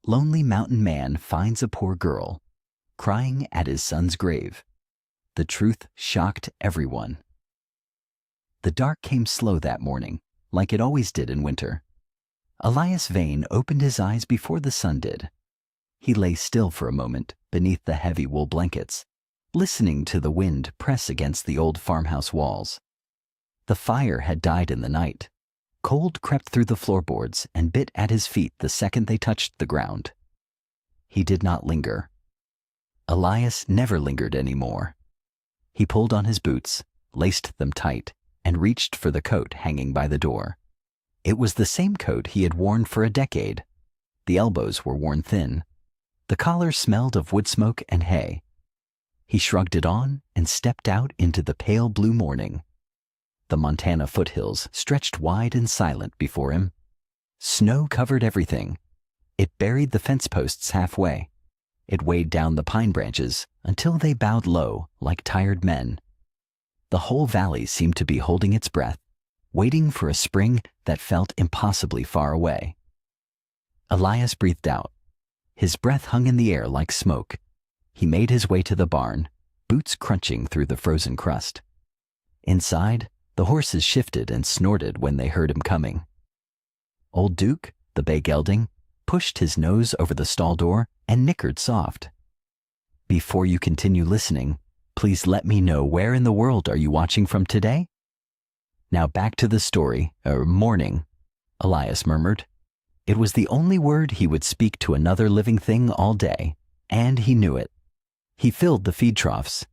Lonely mountain man finds a poor girl crying at his son's grave. The truth shocked everyone. The dark came slow that morning, like it always did in winter. Elias Vane opened his eyes before the sun did. He lay still for a moment beneath the heavy wool blankets, listening to the wind press against the old farmhouse walls. The fire had died in the night. Cold crept through the floorboards and bit at his feet the second they touched the ground. He did not linger. Elias never lingered anymore. He pulled on his boots, laced them tight, and reached for the coat hanging by the door. It was the same coat he had worn for a decade. The elbows were worn thin. The collar smelled of wood smoke and hay. He shrugged it on and stepped out into the pale blue morning. The Montana foothills stretched wide and silent before him. Snow covered everything. It buried the fence posts halfway. It weighed down the pine branches until they bowed low like tired men. The whole valley seemed to be holding its breath, waiting for a spring that felt impossibly far away. Elias breathed out. His breath hung in the air like smoke. He made his way to the barn, boots crunching through the frozen crust. Inside, the horses shifted and snorted when they heard him coming. Old Duke, the bay gelding, pushed his nose over the stall door and nickered soft. Before you continue listening, please let me know where in the world are you watching from today? Now back to the story, morning, Elias murmured. It was the only word he would speak to another living thing all day, and he knew it. He filled the feed troughs.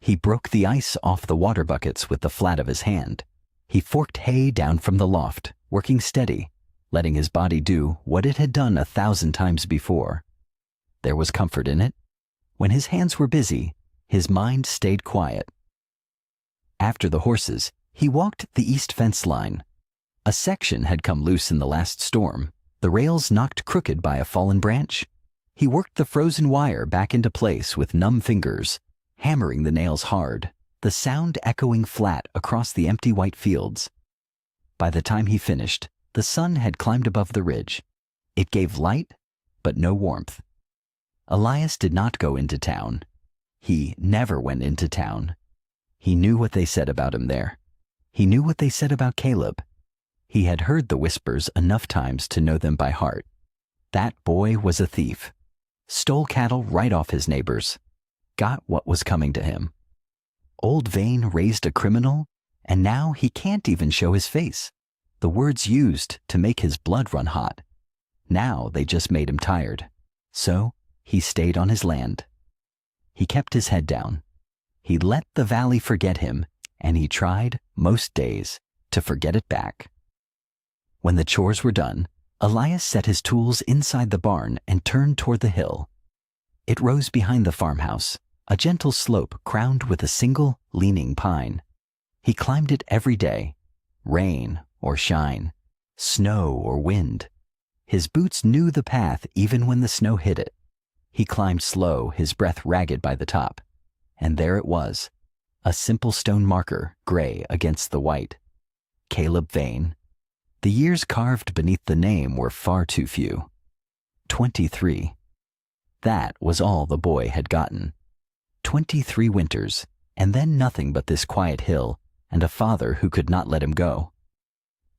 He broke the ice off the water buckets with the flat of his hand. He forked hay down from the loft, working steady, letting his body do what it had done 1,000 times before. There was comfort in it. When his hands were busy, his mind stayed quiet. After the horses, he walked the east fence line. A section had come loose in the last storm, the rails knocked crooked by a fallen branch. He worked the frozen wire back into place with numb fingers, hammering the nails hard, the sound echoing flat across the empty white fields. By the time he finished, the sun had climbed above the ridge. It gave light, but no warmth. Elias did not go into town. He never went into town. He knew what they said about him there. He knew what they said about Caleb. He had heard the whispers enough times to know them by heart. That boy was a thief. Stole cattle right off his neighbors. Got what was coming to him. Old Vane raised a criminal, and now he can't even show his face. The words used to make his blood run hot. Now they just made him tired. So he stayed on his land. He kept his head down. He let the valley forget him, and he tried, most days, to forget it back. When the chores were done, Elias set his tools inside the barn and turned toward the hill. It rose behind the farmhouse, a gentle slope crowned with a single, leaning pine. He climbed it every day, rain or shine, snow or wind. His boots knew the path even when the snow hid it. He climbed slow, his breath ragged by the top. And there it was, a simple stone marker, gray against the white. Caleb Vane. The years carved beneath the name were far too few. 23. That was all the boy had gotten. 23 winters, and then nothing but this quiet hill and a father who could not let him go.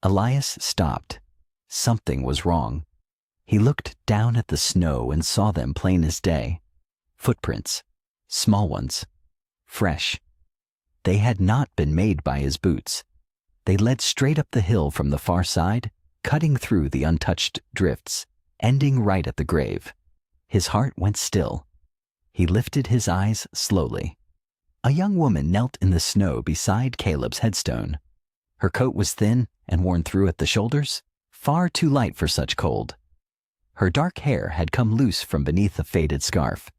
Elias stopped. Something was wrong. He looked down at the snow and saw them plain as day. Footprints, small ones, fresh. They had not been made by his boots. They led straight up the hill from the far side, cutting through the untouched drifts, ending right at the grave. His heart went still. He lifted his eyes slowly. A young woman knelt in the snow beside Caleb's headstone. Her coat was thin and worn through at the shoulders, far too light for such cold. Her dark hair had come loose from beneath a faded scarf.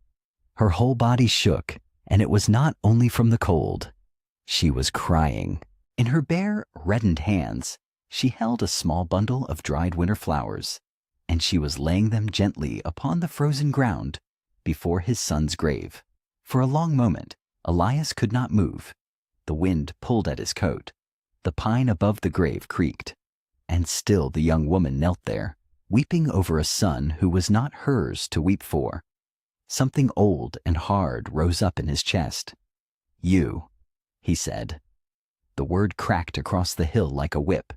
Her whole body shook, and it was not only from the cold. She was crying. In her bare, reddened hands, she held a small bundle of dried winter flowers, and she was laying them gently upon the frozen ground before his son's grave. For a long moment, Elias could not move. The wind pulled at his coat. The pine above the grave creaked. And still the young woman knelt there, weeping over a son who was not hers to weep for. Something old and hard rose up in his chest. "You," he said. The word cracked across the hill like a whip.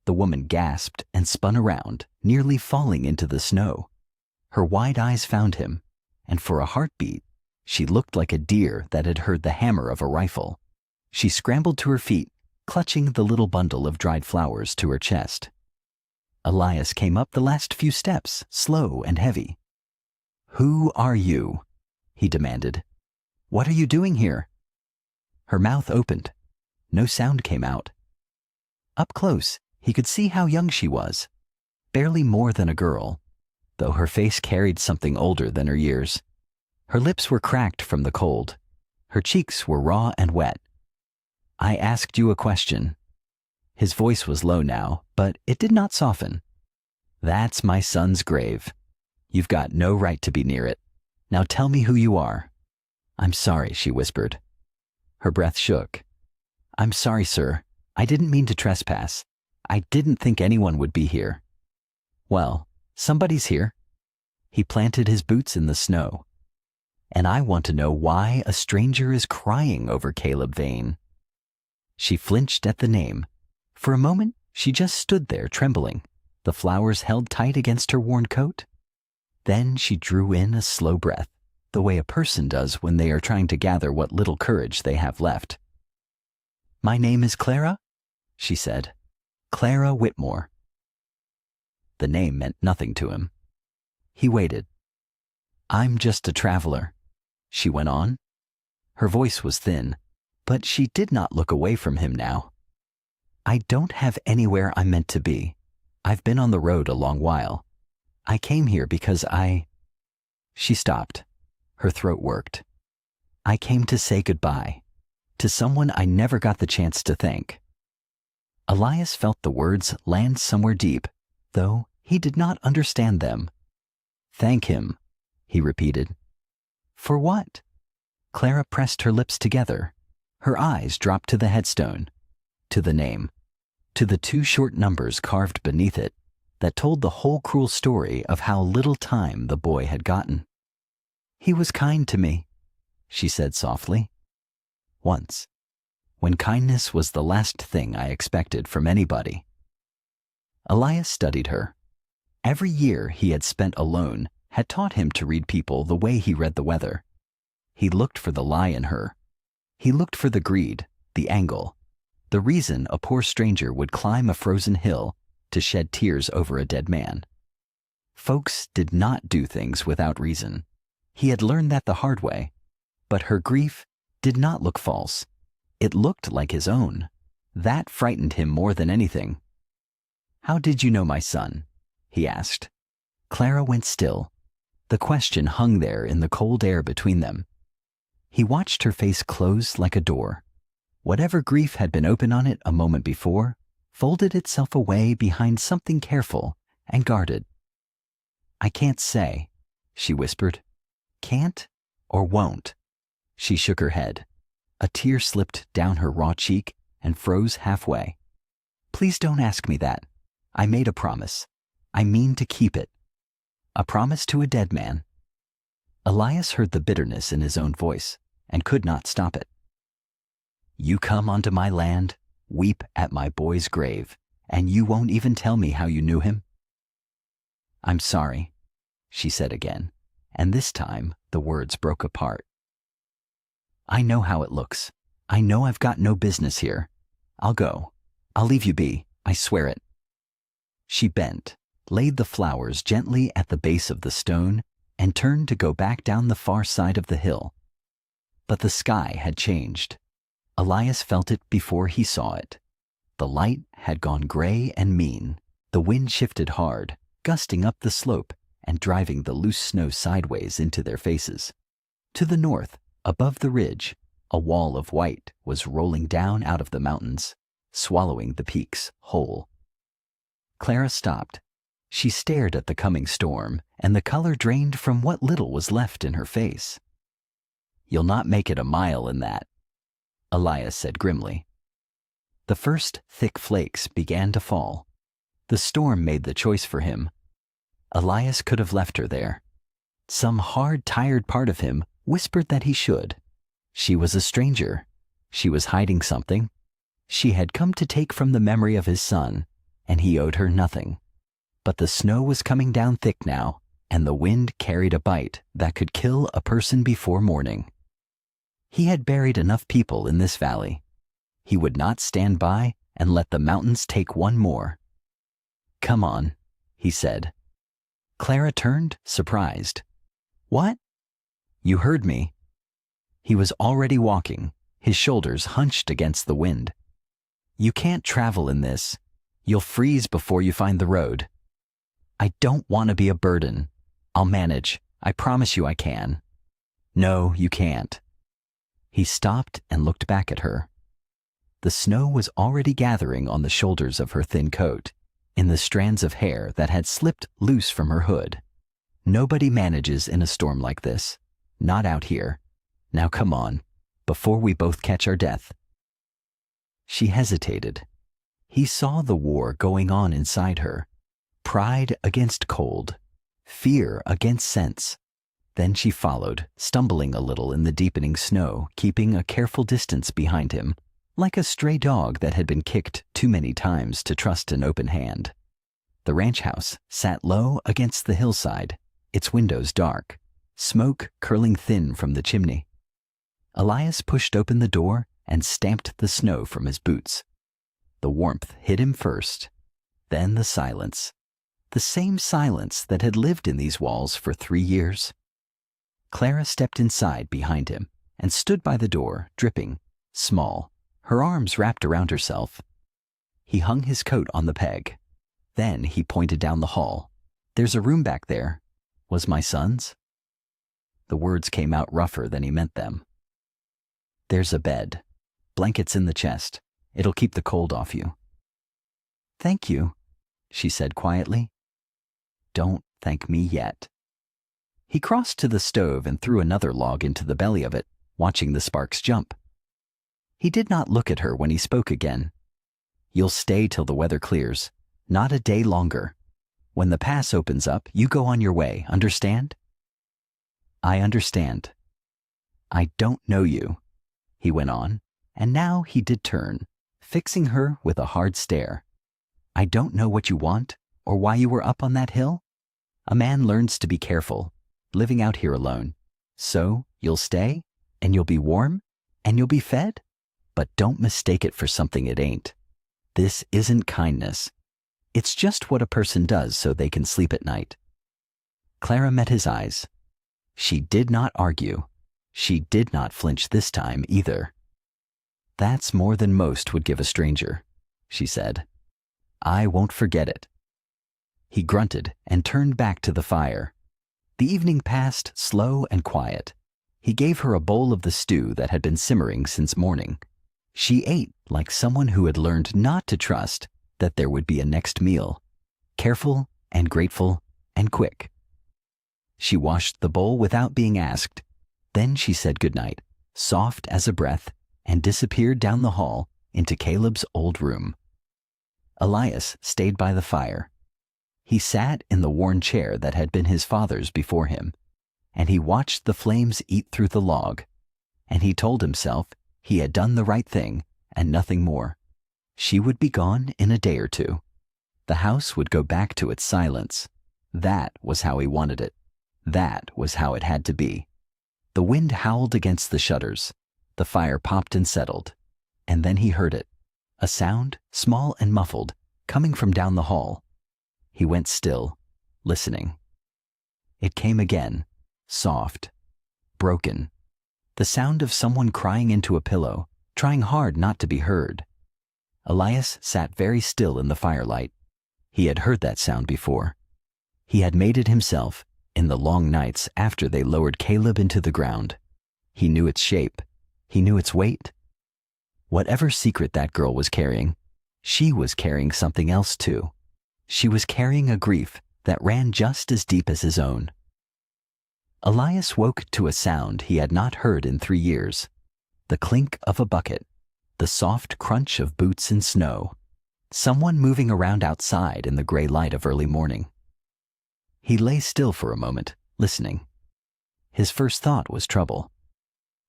The woman gasped and spun around, nearly falling into the snow. Her wide eyes found him, and for a heartbeat, she looked like a deer that had heard the hammer of a rifle. She scrambled to her feet, clutching the little bundle of dried flowers to her chest. Elias came up the last few steps, slow and heavy. "Who are you?" he demanded. "What are you doing here?" Her mouth opened. No sound came out. Up close, he could see how young she was, barely more than a girl, though her face carried something older than her years. Her lips were cracked from the cold. Her cheeks were raw and wet. "I asked you a question." His voice was low now, but it did not soften. "That's my son's grave. You've got no right to be near it. Now tell me who you are." "I'm sorry," she whispered. Her breath shook. "I'm sorry, sir. I didn't mean to trespass. I didn't think anyone would be here." "Well, somebody's here." He planted his boots in the snow. "And I want to know why a stranger is crying over Caleb Vane." She flinched at the name. For a moment, she just stood there trembling, the flowers held tight against her worn coat. Then she drew in a slow breath, the way a person does when they are trying to gather what little courage they have left. "My name is Clara," she said. "Clara Whitmore." The name meant nothing to him. He waited. "I'm just a traveler," she went on. Her voice was thin, but she did not look away from him now. "I don't have anywhere I'm meant to be. I've been on the road a long while. I came here because She stopped. Her throat worked. "I came to say goodbye, to someone I never got the chance to thank." Elias felt the words land somewhere deep, though he did not understand them. "Thank him," he repeated. "For what?" Clara pressed her lips together. Her eyes dropped to the headstone, to the name, to the 2 short numbers carved beneath it that told the whole cruel story of how little time the boy had gotten. "He was kind to me," she said softly. "Once, when kindness was the last thing I expected from anybody." Elias studied her. Every year he had spent alone had taught him to read people the way he read the weather. He looked for the lie in her. He looked for the greed, the angle, the reason a poor stranger would climb a frozen hill to shed tears over a dead man. Folks did not do things without reason. He had learned that the hard way. But her grief did not look false. It looked like his own. That frightened him more than anything. "How did you know my son?" he asked. Clara went still. The question hung there in the cold air between them. He watched her face close like a door. Whatever grief had been open on it a moment before folded itself away behind something careful and guarded. "I can't say," she whispered. "Can't or won't." She shook her head. A tear slipped down her raw cheek and froze halfway. "Please don't ask me that. I made a promise. I mean to keep it." A promise to a dead man. Elias heard the bitterness in his own voice and could not stop it. "You come onto my land, weep at my boy's grave, and you won't even tell me how you knew him?" "I'm sorry," she said again, and this time the words broke apart. "I know how it looks. I know I've got no business here. I'll go. I'll leave you be. I swear it." She bent, laid the flowers gently at the base of the stone, and turned to go back down the far side of the hill. But the sky had changed. Elias felt it before he saw it. The light had gone gray and mean. The wind shifted hard, gusting up the slope and driving the loose snow sideways into their faces. To the north, above the ridge, a wall of white was rolling down out of the mountains, swallowing the peaks whole. Clara stopped. She stared at the coming storm, and the color drained from what little was left in her face. "You'll not make it a mile in that," Elias said grimly. The first thick flakes began to fall. The storm made the choice for him. Elias could have left her there. Some hard, tired part of him whispered that he should. She was a stranger. She was hiding something. She had come to take from the memory of his son, and he owed her nothing. But the snow was coming down thick now, and the wind carried a bite that could kill a person before morning. He had buried enough people in this valley. He would not stand by and let the mountains take one more. "Come on," he said. Clara turned, surprised. "What?" "You heard me." He was already walking, his shoulders hunched against the wind. "You can't travel in this. You'll freeze before you find the road." "I don't want to be a burden. I'll manage. I promise you I can." "No, you can't." He stopped and looked back at her. The snow was already gathering on the shoulders of her thin coat, in the strands of hair that had slipped loose from her hood. Nobody manages in a storm like this. Not out here. Now come on, before we both catch our death. She hesitated. He saw the war going on inside her. Pride against cold. Fear against sense. Then she followed, stumbling a little in the deepening snow, keeping a careful distance behind him, like a stray dog that had been kicked too many times to trust an open hand. The ranch house sat low against the hillside, its windows dark, smoke curling thin from the chimney. Elias pushed open the door and stamped the snow from his boots. The warmth hit him first, then the silence. The same silence that had lived in these walls for 3 years. Clara stepped inside behind him and stood by the door, dripping, small, her arms wrapped around herself. He hung his coat on the peg. Then he pointed down the hall. "There's a room back there. Was my son's?" The words came out rougher than he meant them. "There's a bed. Blankets in the chest. It'll keep the cold off you." "Thank you," she said quietly. "Don't thank me yet." He crossed to the stove and threw another log into the belly of it, watching the sparks jump. He did not look at her when he spoke again. "You'll stay till the weather clears, not a day longer. When the pass opens up, you go on your way, understand?" "I understand." "I don't know you," he went on, and now he did turn, fixing her with a hard stare. "I don't know what you want, or why you were up on that hill. A man learns to be careful, living out here alone. So, you'll stay, and you'll be warm, and you'll be fed? But don't mistake it for something it ain't. This isn't kindness. It's just what a person does so they can sleep at night." Clara met his eyes. She did not argue. She did not flinch this time either. "That's more than most would give a stranger," she said. "I won't forget it." He grunted and turned back to the fire. The evening passed slow and quiet. He gave her a bowl of the stew that had been simmering since morning. She ate like someone who had learned not to trust that there would be a next meal, careful and grateful and quick. She washed the bowl without being asked. Then she said goodnight, soft as a breath, and disappeared down the hall into Caleb's old room. Elias stayed by the fire. He sat in the worn chair that had been his father's before him, and he watched the flames eat through the log, and he told himself he had done the right thing and nothing more. She would be gone in a day or two. The house would go back to its silence. That was how he wanted it. That was how it had to be. The wind howled against the shutters. The fire popped and settled. And then he heard it. A sound, small and muffled, coming from down the hall. He went still, listening. It came again, soft, broken. The sound of someone crying into a pillow, trying hard not to be heard. Elias sat very still in the firelight. He had heard that sound before. He had made it himself in the long nights after they lowered Caleb into the ground. He knew its shape. He knew its weight. Whatever secret that girl was carrying, she was carrying something else too. She was carrying a grief that ran just as deep as his own. Elias woke to a sound he had not heard in 3 years. The clink of a bucket, the soft crunch of boots in snow, someone moving around outside in the gray light of early morning. He lay still for a moment, listening. His first thought was trouble.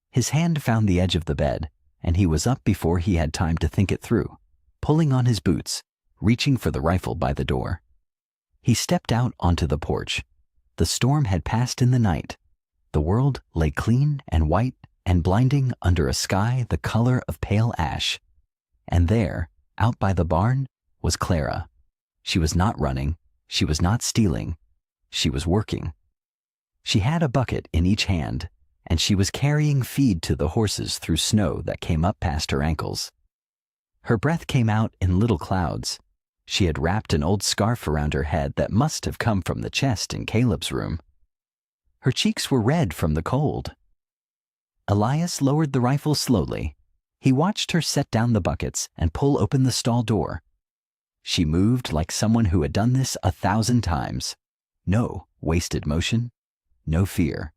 His hand found the edge of the bed, and he was up before he had time to think it through, pulling on his boots, reaching for the rifle by the door. He stepped out onto the porch. The storm had passed in the night. The world lay clean and white and blinding under a sky the color of pale ash. And there, out by the barn, was Clara. She was not running. She was not stealing. She was working. She had a bucket in each hand, and she was carrying feed to the horses through snow that came up past her ankles. Her breath came out in little clouds. She had wrapped an old scarf around her head that must have come from the chest in Caleb's room. Her cheeks were red from the cold. Elias lowered the rifle slowly. He watched her set down the buckets and pull open the stall door. She moved like someone who had done this 1,000 times. No wasted motion, no fear.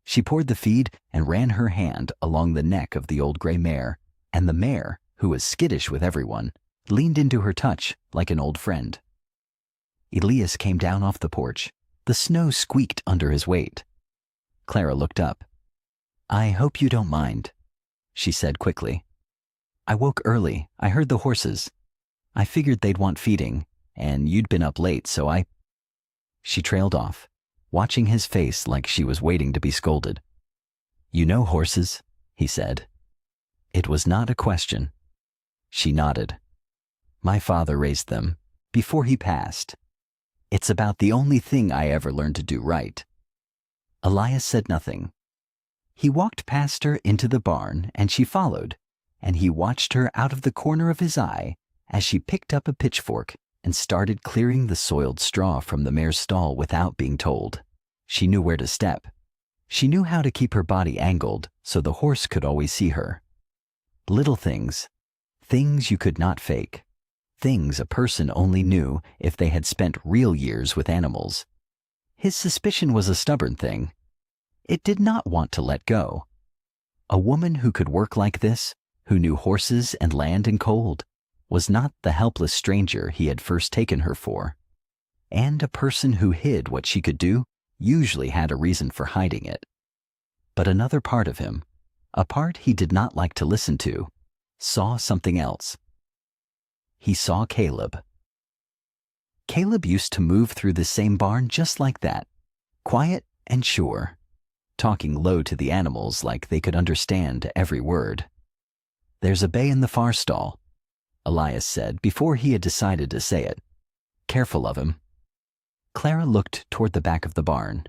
She poured the feed and ran her hand along the neck of the old gray mare, and the mare, who was skittish with everyone, leaned into her touch like an old friend. Elias came down off the porch. The snow squeaked under his weight. Clara looked up. "I hope you don't mind," she said quickly. "I woke early. I heard the horses. I figured they'd want feeding, and you'd been up late, so I—" She trailed off, watching his face like she was waiting to be scolded. "You know horses," he said. It was not a question. She nodded. "My father raised them, before he passed. It's about the only thing I ever learned to do right." Elias said nothing. He walked past her into the barn, and she followed, and he watched her out of the corner of his eye as she picked up a pitchfork and started clearing the soiled straw from the mare's stall without being told. She knew where to step. She knew how to keep her body angled so the horse could always see her. Little things, things you could not fake, things a person only knew if they had spent real years with animals. His suspicion was a stubborn thing. It did not want to let go. A woman who could work like this, who knew horses and land and cold, was not the helpless stranger he had first taken her for. And a person who hid what she could do usually had a reason for hiding it. But another part of him, a part he did not like to listen to, saw something else. He saw Caleb. Caleb used to move through the same barn just like that, quiet and sure, talking low to the animals like they could understand every word. "There's a bay in the far stall," Elias said before he had decided to say it. "Careful of him." Clara looked toward the back of the barn.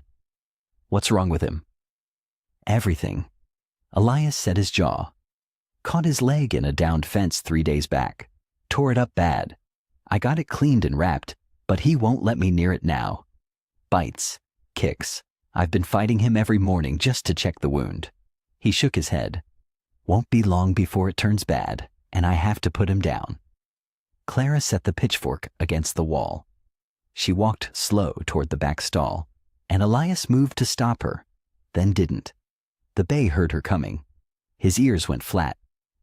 "What's wrong with him?" "Everything." Elias set his jaw. "Caught his leg in a downed fence 3 days back. Tore it up bad. I got it cleaned and wrapped, but he won't let me near it now. Bites, kicks. I've been fighting him every morning just to check the wound." He shook his head. "Won't be long before it turns bad, and I have to put him down." Clara set the pitchfork against the wall. She walked slow toward the back stall, and Elias moved to stop her, then didn't. The bay heard her coming. His ears went flat.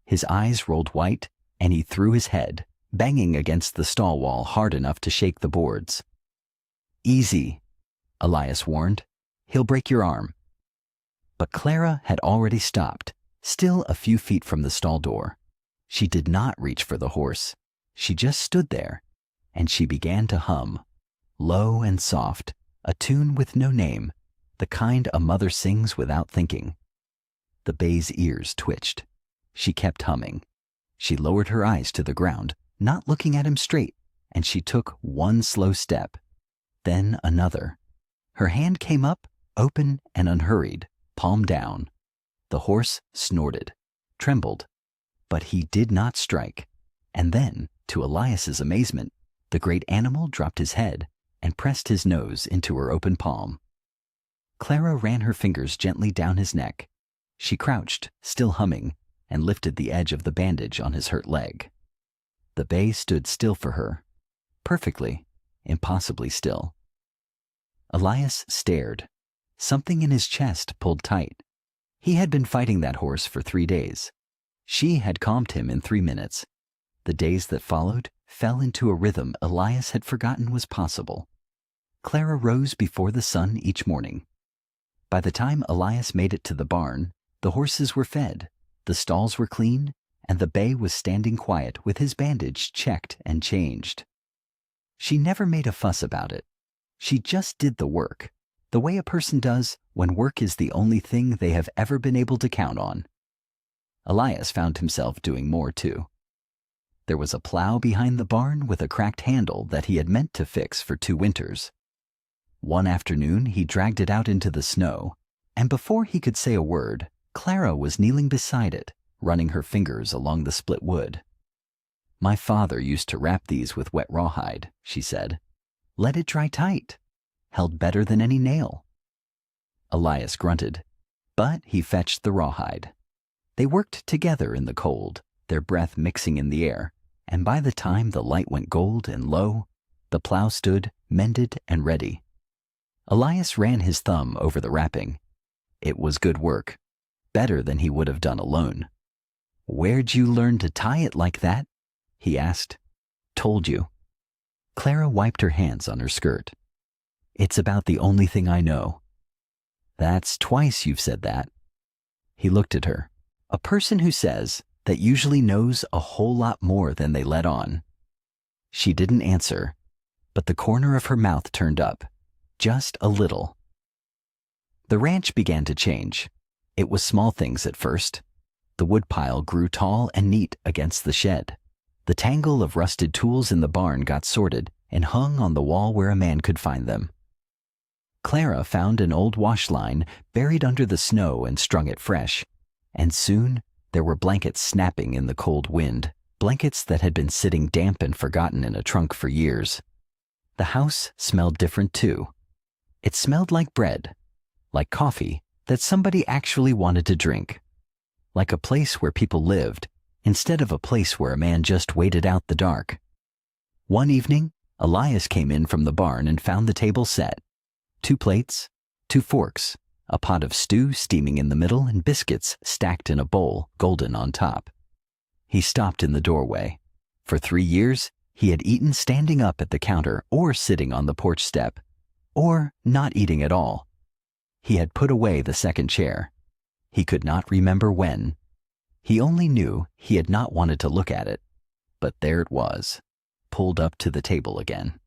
His eyes rolled white, and he threw his head, banging against the stall wall hard enough to shake the boards. "Easy," Elias warned. "He'll break your arm." But Clara had already stopped, still a few feet from the stall door. She did not reach for the horse. She just stood there, and she began to hum, low and soft, a tune with no name, the kind a mother sings without thinking. The bay's ears twitched. She kept humming. She lowered her eyes to the ground, not looking at him straight, and she took one slow step, then another. Her hand came up, open and unhurried, palm down. The horse snorted, trembled, but he did not strike. And then, to Elias's amazement, the great animal dropped his head and pressed his nose into her open palm. Clara ran her fingers gently down his neck. She crouched, still humming, and lifted the edge of the bandage on his hurt leg. The bay stood still for her, perfectly, impossibly still. Elias stared. Something in his chest pulled tight. He had been fighting that horse for 3 days. She had calmed him in 3 minutes. The days that followed fell into a rhythm Elias had forgotten was possible. Clara rose before the sun each morning. By the time Elias made it to the barn, the horses were fed, the stalls were clean, and the bay was standing quiet with his bandage checked and changed. She never made a fuss about it. She just did the work, the way a person does when work is the only thing they have ever been able to count on. Elias found himself doing more too. There was a plow behind the barn with a cracked handle that he had meant to fix for 2 winters. One afternoon he dragged it out into the snow, and before he could say a word, Clara was kneeling beside it, running her fingers along the split wood. "My father used to wrap these with wet rawhide," she said. "Let it dry tight. Held better than any nail." Elias grunted, but he fetched the rawhide. They worked together in the cold, their breath mixing in the air, and by the time the light went gold and low, the plow stood, mended and ready. Elias ran his thumb over the wrapping. It was good work, better than he would have done alone. "Where'd you learn to tie it like that?" he asked. "Told you." Clara wiped her hands on her skirt. "It's about the only thing I know." "That's twice you've said that." He looked at her. A person who says that usually knows a whole lot more than they let on. She didn't answer, but the corner of her mouth turned up, just a little. The ranch began to change. It was small things at first. The woodpile grew tall and neat against the shed. The tangle of rusted tools in the barn got sorted and hung on the wall where a man could find them. Clara found an old wash line buried under the snow and strung it fresh, and soon there were blankets snapping in the cold wind, blankets that had been sitting damp and forgotten in a trunk for years. The house smelled different too. It smelled like bread, like coffee that somebody actually wanted to drink, like a place where people lived instead of a place where a man just waited out the dark. One evening, Elias came in from the barn and found the table set. 2 plates, 2 forks, a pot of stew steaming in the middle, and biscuits stacked in a bowl, golden on top. He stopped in the doorway. For 3 years, he had eaten standing up at the counter or sitting on the porch step, or not eating at all. He had put away the second chair. He could not remember when. He only knew he had not wanted to look at it, but there it was, pulled up to the table again.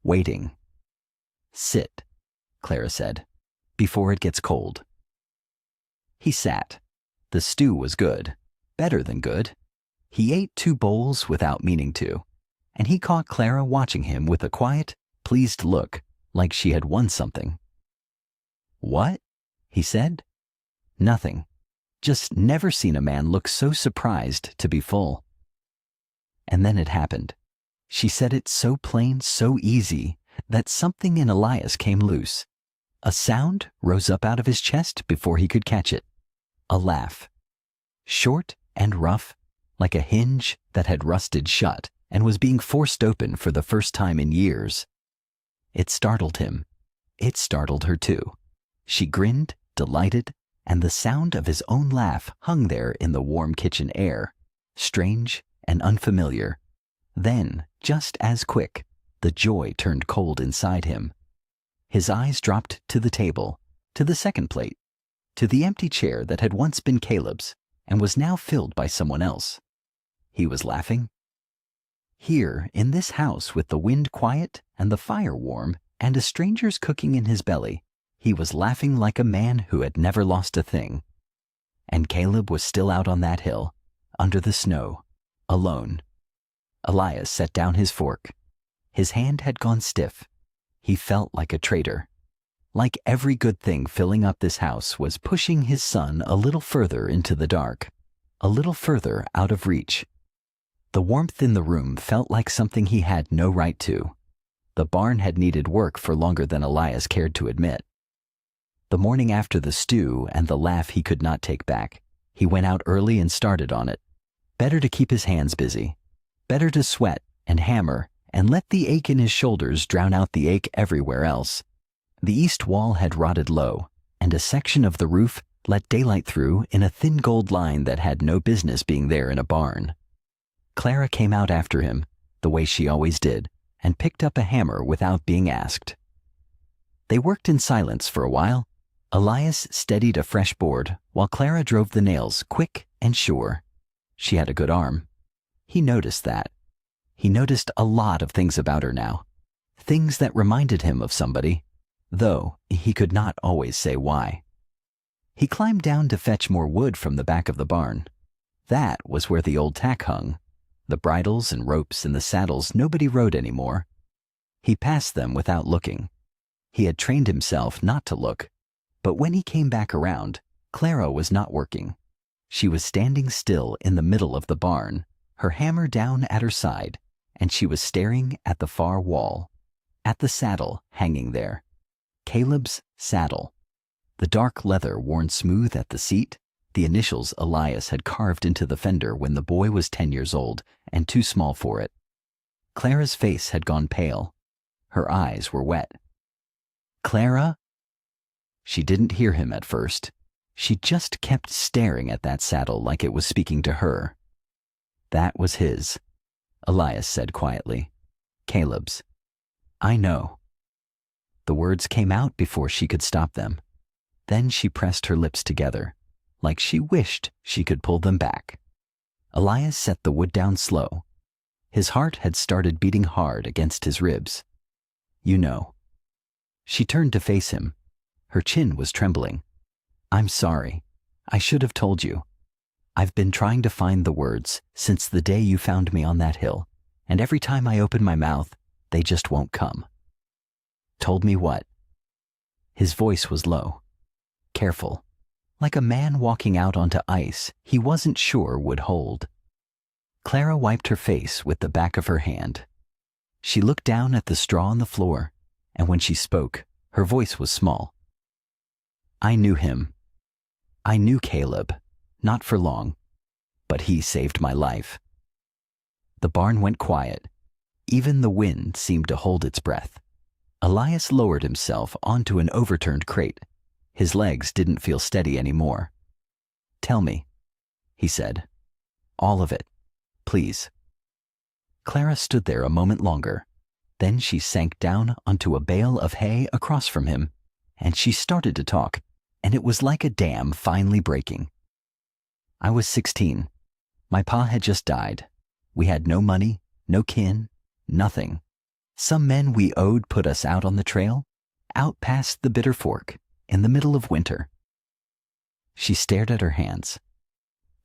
Waiting. "Sit," Clara said, "before it gets cold." He sat. The stew was good, better than good. He ate 2 bowls without meaning to, and he caught Clara watching him with a quiet, pleased look, like she had won something. "What?" he said. "Nothing. Just never seen a man look so surprised to be full." And then it happened. She said it so plain, so easy, that something in Elias came loose. A sound rose up out of his chest before he could catch it. A laugh. Short and rough, like a hinge that had rusted shut and was being forced open for the first time in years. It startled him. It startled her too. She grinned, delighted, and the sound of his own laugh hung there in the warm kitchen air, strange and unfamiliar. Then, just as quick, the joy turned cold inside him. His eyes dropped to the table, to the second plate, to the empty chair that had once been Caleb's and was now filled by someone else. He was laughing. Here, in this house with the wind quiet and the fire warm and a stranger's cooking in his belly, he was laughing like a man who had never lost a thing. And Caleb was still out on that hill, under the snow, alone. Elias set down his fork. His hand had gone stiff. He felt like a traitor. Like every good thing filling up this house was pushing his son a little further into the dark, a little further out of reach. The warmth in the room felt like something he had no right to. The barn had needed work for longer than Elias cared to admit. The morning after the stew and the laugh he could not take back, he went out early and started on it. Better to keep his hands busy. Better to sweat and hammer and let the ache in his shoulders drown out the ache everywhere else. The east wall had rotted low, and a section of the roof let daylight through in a thin gold line that had no business being there in a barn. Clara came out after him, the way she always did, and picked up a hammer without being asked. They worked in silence for a while. Elias steadied a fresh board while Clara drove the nails quick and sure. She had a good arm. He noticed that. He noticed a lot of things about her now. Things that reminded him of somebody, though he could not always say why. He climbed down to fetch more wood from the back of the barn. That was where the old tack hung. The bridles and ropes and the saddles nobody rode anymore. He passed them without looking. He had trained himself not to look. But when he came back around, Clara was not working. She was standing still in the middle of the barn, her hammer down at her side, and she was staring at the far wall, at the saddle hanging there. Caleb's saddle. The dark leather worn smooth at the seat, the initials Elias had carved into the fender when the boy was 10 years old and too small for it. Clara's face had gone pale. Her eyes were wet. Clara? She didn't hear him at first. She just kept staring at that saddle like it was speaking to her. That was his, Elias said quietly. Caleb's. I know. The words came out before she could stop them. Then she pressed her lips together, like she wished she could pull them back. Elias set the wood down slow. His heart had started beating hard against his ribs. You know. She turned to face him. Her chin was trembling. I'm sorry. I should have told you. I've been trying to find the words since the day you found me on that hill, and every time I open my mouth, they just won't come. Told me what? His voice was low, careful, like a man walking out onto ice he wasn't sure would hold. Clara wiped her face with the back of her hand. She looked down at the straw on the floor, and when she spoke, her voice was small. I knew him. I knew Caleb, not for long, but he saved my life. The barn went quiet. Even the wind seemed to hold its breath. Elias lowered himself onto an overturned crate. His legs didn't feel steady anymore. Tell me, he said. All of it, please. Clara stood there a moment longer. Then she sank down onto a bale of hay across from him, and she started to talk, and it was like a dam finally breaking. I was 16. My pa had just died. We had no money, no kin, nothing. Some men we owed put us out on the trail, out past the Bitter Fork, in the middle of winter. She stared at her hands.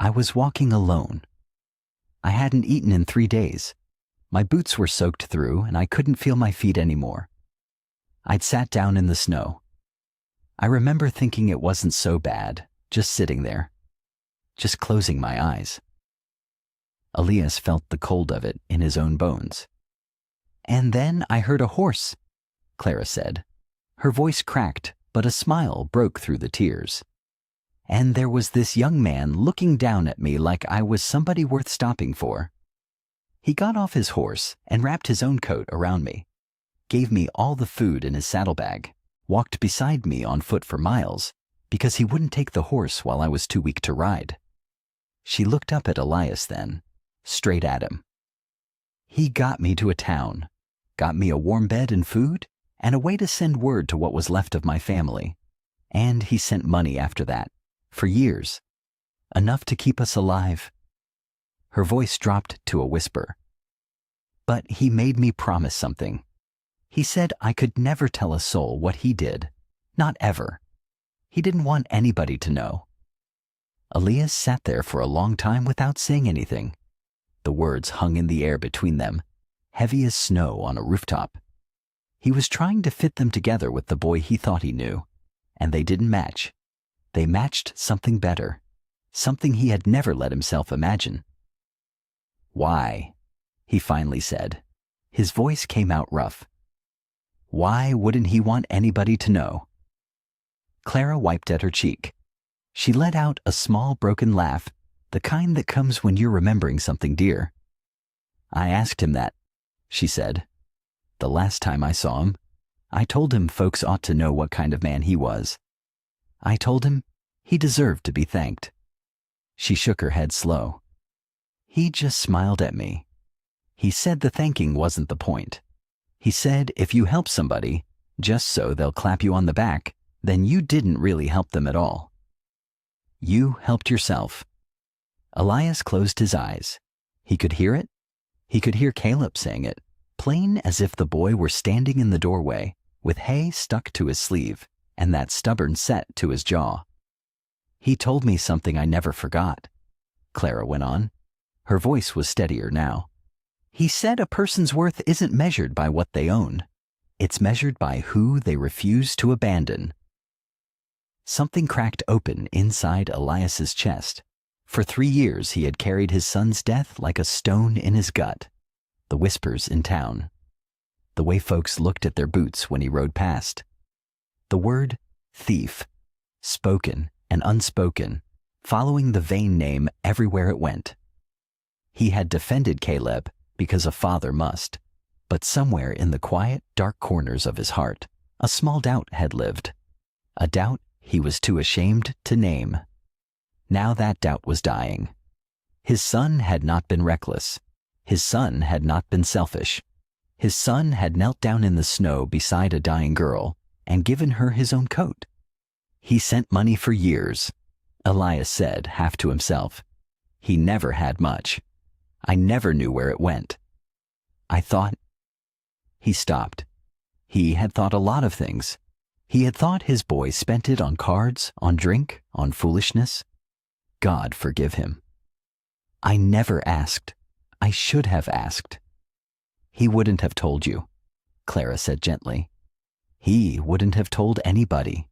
I was walking alone. I hadn't eaten in 3 days. My boots were soaked through, and I couldn't feel my feet anymore. I'd sat down in the snow. I remember thinking it wasn't so bad, just sitting there, just closing my eyes. Elias felt the cold of it in his own bones. And then I heard a horse, Clara said. Her voice cracked, but a smile broke through the tears. And there was this young man looking down at me like I was somebody worth stopping for. He got off his horse and wrapped his own coat around me, gave me all the food in his saddlebag, walked beside me on foot for miles because he wouldn't take the horse while I was too weak to ride. She looked up at Elias then, straight at him. He got me to a town, got me a warm bed and food, and a way to send word to what was left of my family. And he sent money after that, for years, enough to keep us alive. Her voice dropped to a whisper. But he made me promise something. He said I could never tell a soul what he did, not ever. He didn't want anybody to know. Elias sat there for a long time without saying anything. The words hung in the air between them, heavy as snow on a rooftop. He was trying to fit them together with the boy he thought he knew, and they didn't match. They matched something better, something he had never let himself imagine. Why? He finally said. His voice came out rough. Why wouldn't he want anybody to know? Clara wiped at her cheek. She let out a small broken laugh, the kind that comes when you're remembering something dear. I asked him that, she said. The last time I saw him, I told him folks ought to know what kind of man he was. I told him he deserved to be thanked. She shook her head slow. He just smiled at me. He said the thanking wasn't the point. He said if you help somebody, just so they'll clap you on the back, then you didn't really help them at all. You helped yourself. Elias closed his eyes. He could hear it. He could hear Caleb saying it, plain as if the boy were standing in the doorway, with hay stuck to his sleeve and that stubborn set to his jaw. He told me something I never forgot, Clara went on. Her voice was steadier now. He said a person's worth isn't measured by what they own. It's measured by who they refuse to abandon. Something cracked open inside Elias's chest. For 3 years he had carried his son's death like a stone in his gut. The whispers in town. The way folks looked at their boots when he rode past. The word thief, spoken and unspoken, following the vain name everywhere it went. He had defended Caleb because a father must, but somewhere in the quiet, dark corners of his heart, a small doubt had lived. A doubt he was too ashamed to name. Now that doubt was dying. His son had not been reckless. His son had not been selfish. His son had knelt down in the snow beside a dying girl and given her his own coat. He sent money for years, Elias said, half to himself. He never had much. I never knew where it went. I thought. He stopped. He had thought a lot of things. He had thought his boy spent it on cards, on drink, on foolishness. God forgive him. I never asked. I should have asked. He wouldn't have told you, Clara said gently. He wouldn't have told anybody.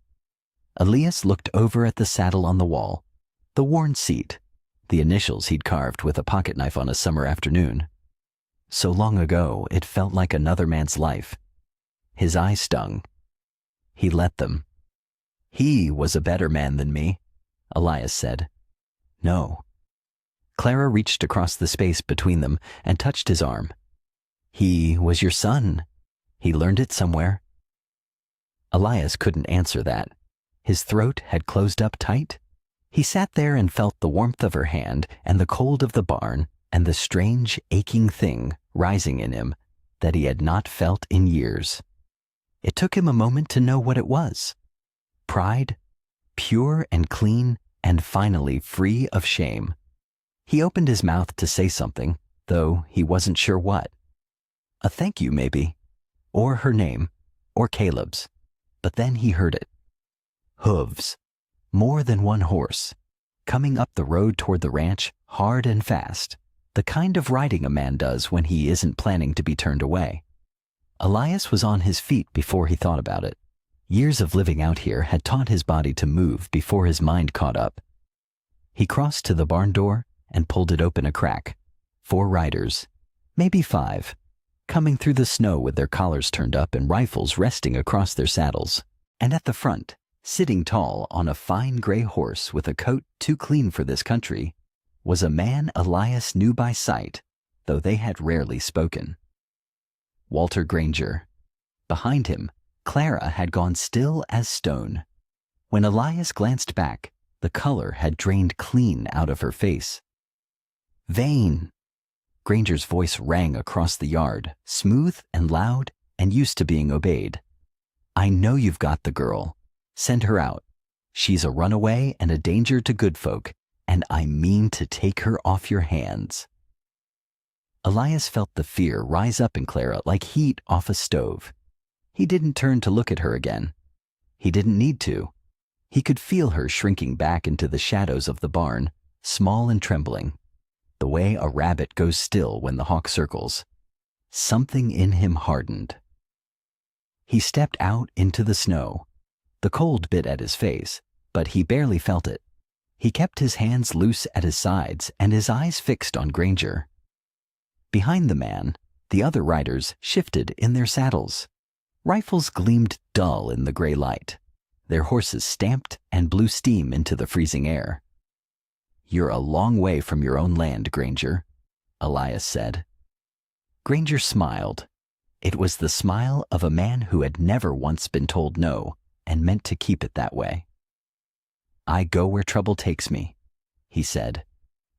Elias looked over at the saddle on the wall, the worn seat, the initials he'd carved with a pocket knife on a summer afternoon. So long ago, it felt like another man's life. His eyes stung. He let them. He was a better man than me, Elias said. No. Clara reached across the space between them and touched his arm. He was your son. He learned it somewhere. Elias couldn't answer that. His throat had closed up tight. He sat there and felt the warmth of her hand and the cold of the barn and the strange, aching thing rising in him that he had not felt in years. It took him a moment to know what it was. Pride, pure and clean and finally free of shame. He opened his mouth to say something, though he wasn't sure what. A thank you, maybe, or her name, or Caleb's. But then he heard it. Hooves. More than one horse, coming up the road toward the ranch, hard and fast, the kind of riding a man does when he isn't planning to be turned away. Elias was on his feet before he thought about it. Years of living out here had taught his body to move before his mind caught up. He crossed to the barn door and pulled it open a crack. 4 riders, maybe 5, coming through the snow with their collars turned up and rifles resting across their saddles. And at the front, sitting tall on a fine gray horse with a coat too clean for this country, was a man Elias knew by sight, though they had rarely spoken. Walter Granger. Behind him, Clara had gone still as stone. When Elias glanced back, the color had drained clean out of her face. Vane! Granger's voice rang across the yard, smooth and loud and used to being obeyed. I know you've got the girl. Send her out. She's a runaway and a danger to good folk, and I mean to take her off your hands. Elias felt the fear rise up in Clara like heat off a stove. He didn't turn to look at her again. He didn't need to. He could feel her shrinking back into the shadows of the barn, small and trembling, the way a rabbit goes still when the hawk circles. Something in him hardened. He stepped out into the snow. The cold bit at his face, but he barely felt it. He kept his hands loose at his sides and his eyes fixed on Granger. Behind the man, the other riders shifted in their saddles. Rifles gleamed dull in the gray light. Their horses stamped and blew steam into the freezing air. You're a long way from your own land, Granger, Elias said. Granger smiled. It was the smile of a man who had never once been told no and meant to keep it that way. I go where trouble takes me, he said.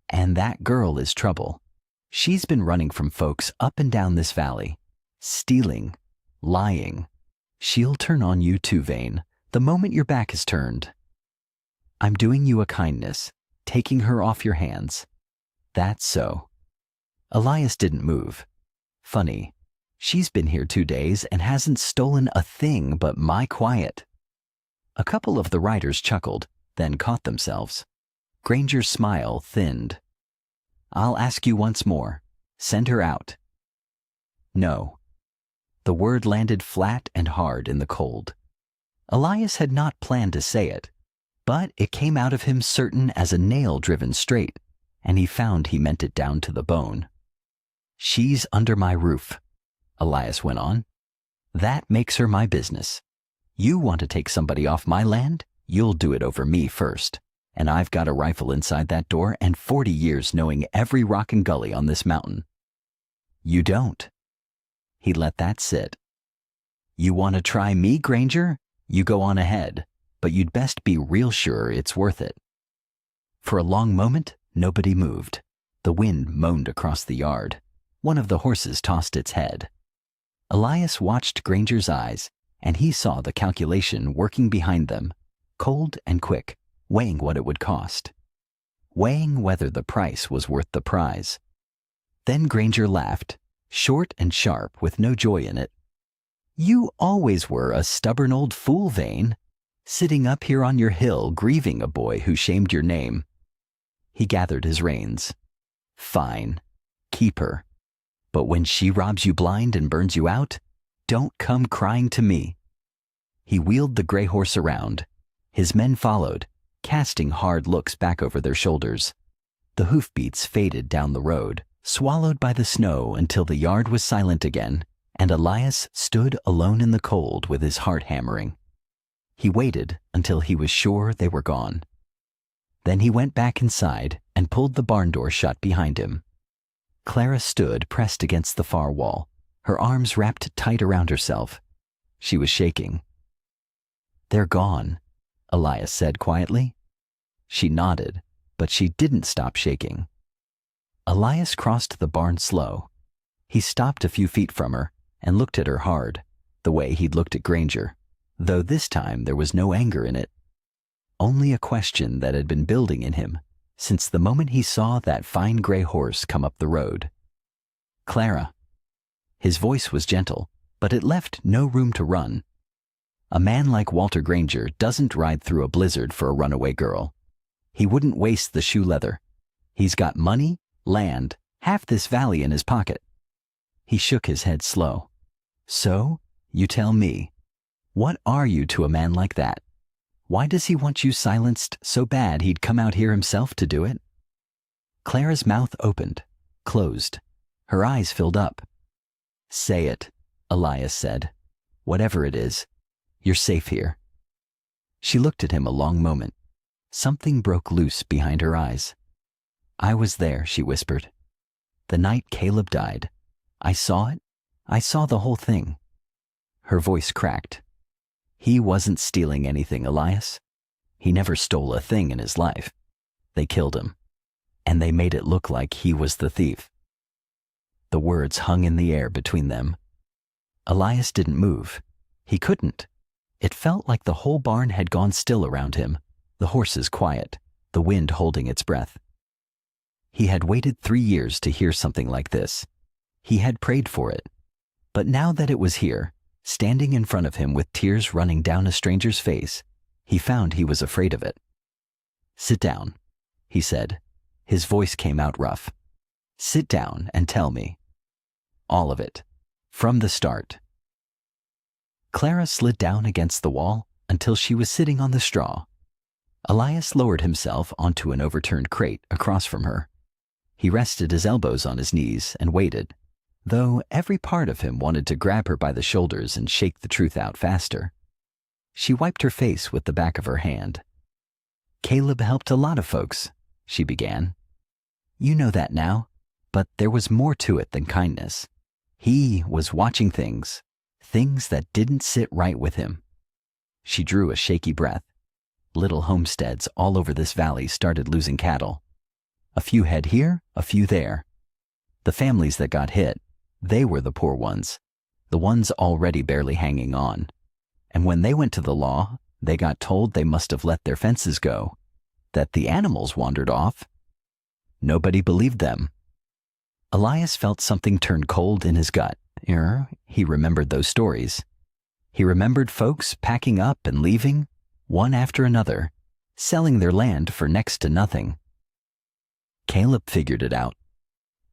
And that girl is trouble. She's been running from folks up and down this valley, stealing, Lying. She'll turn on you too, Vane, the moment your back is turned. I'm doing you a kindness, taking her off your hands. That's so. Elias didn't move. Funny. She's been here 2 days and hasn't stolen a thing but my quiet. A couple of the riders chuckled, then caught themselves. Granger's smile thinned. I'll ask you once more. Send her out. No. The word landed flat and hard in the cold. Elias had not planned to say it, but it came out of him certain as a nail driven straight, and he found he meant it down to the bone. She's under my roof, Elias went on. That makes her my business. You want to take somebody off my land? You'll do it over me first. And I've got a rifle inside that door and 40 years knowing every rock and gully on this mountain. You don't. He let that sit. You want to try me, Granger? You go on ahead, but you'd best be real sure it's worth it. For a long moment, nobody moved. The wind moaned across the yard. One of the horses tossed its head. Elias watched Granger's eyes, and he saw the calculation working behind them, cold and quick, weighing what it would cost. Weighing whether the price was worth the prize. Then Granger laughed, short and sharp with no joy in it. You always were a stubborn old fool, Vane, sitting up here on your hill grieving a boy who shamed your name. He gathered his reins. Fine, keep her. But when she robs you blind and burns you out, don't come crying to me. He wheeled the gray horse around. His men followed, casting hard looks back over their shoulders. The hoofbeats faded down the road, swallowed by the snow until the yard was silent again, and Elias stood alone in the cold with his heart hammering. He waited until he was sure they were gone. Then he went back inside and pulled the barn door shut behind him. Clara stood pressed against the far wall, her arms wrapped tight around herself. She was shaking. They're gone, Elias said quietly. She nodded, but she didn't stop shaking. Elias crossed the barn slow. He stopped a few feet from her and looked at her hard, the way he'd looked at Granger, though this time there was no anger in it. Only a question that had been building in him since the moment he saw that fine gray horse come up the road. Clara. His voice was gentle, but it left no room to run. A man like Walter Granger doesn't ride through a blizzard for a runaway girl. He wouldn't waste the shoe leather. He's got money, land, half this valley in his pocket. He shook his head slow. So, you tell me, what are you to a man like that? Why does he want you silenced so bad he'd come out here himself to do it? Clara's mouth opened, closed. Her eyes filled up. Say it, Elias said. Whatever it is, you're safe here. She looked at him a long moment. Something broke loose behind her eyes. I was there, she whispered. The night Caleb died. I saw it. I saw the whole thing. Her voice cracked. He wasn't stealing anything, Elias. He never stole a thing in his life. They killed him, and they made it look like he was the thief. The words hung in the air between them. Elias didn't move. He couldn't. It felt like the whole barn had gone still around him, the horses quiet, the wind holding its breath. He had waited 3 years to hear something like this. He had prayed for it. But now that it was here, standing in front of him with tears running down a stranger's face, he found he was afraid of it. Sit down, he said. His voice came out rough. Sit down and tell me. All of it. From the start. Clara slid down against the wall until she was sitting on the straw. Elias lowered himself onto an overturned crate across from her. He rested his elbows on his knees and waited, though every part of him wanted to grab her by the shoulders and shake the truth out faster. She wiped her face with the back of her hand. Caleb helped a lot of folks, she began. You know that now, but there was more to it than kindness. He was watching things that didn't sit right with him. She drew a shaky breath. Little homesteads all over this valley started losing cattle. A few head here, a few there. The families that got hit, they were the poor ones. the ones already barely hanging on. And when they went to the law, they got told they must have let their fences go, that the animals wandered off. Nobody believed them. Elias felt something turn cold in his gut. He remembered those stories. He remembered folks packing up and leaving, one after another, selling their land for next to nothing. Caleb figured it out.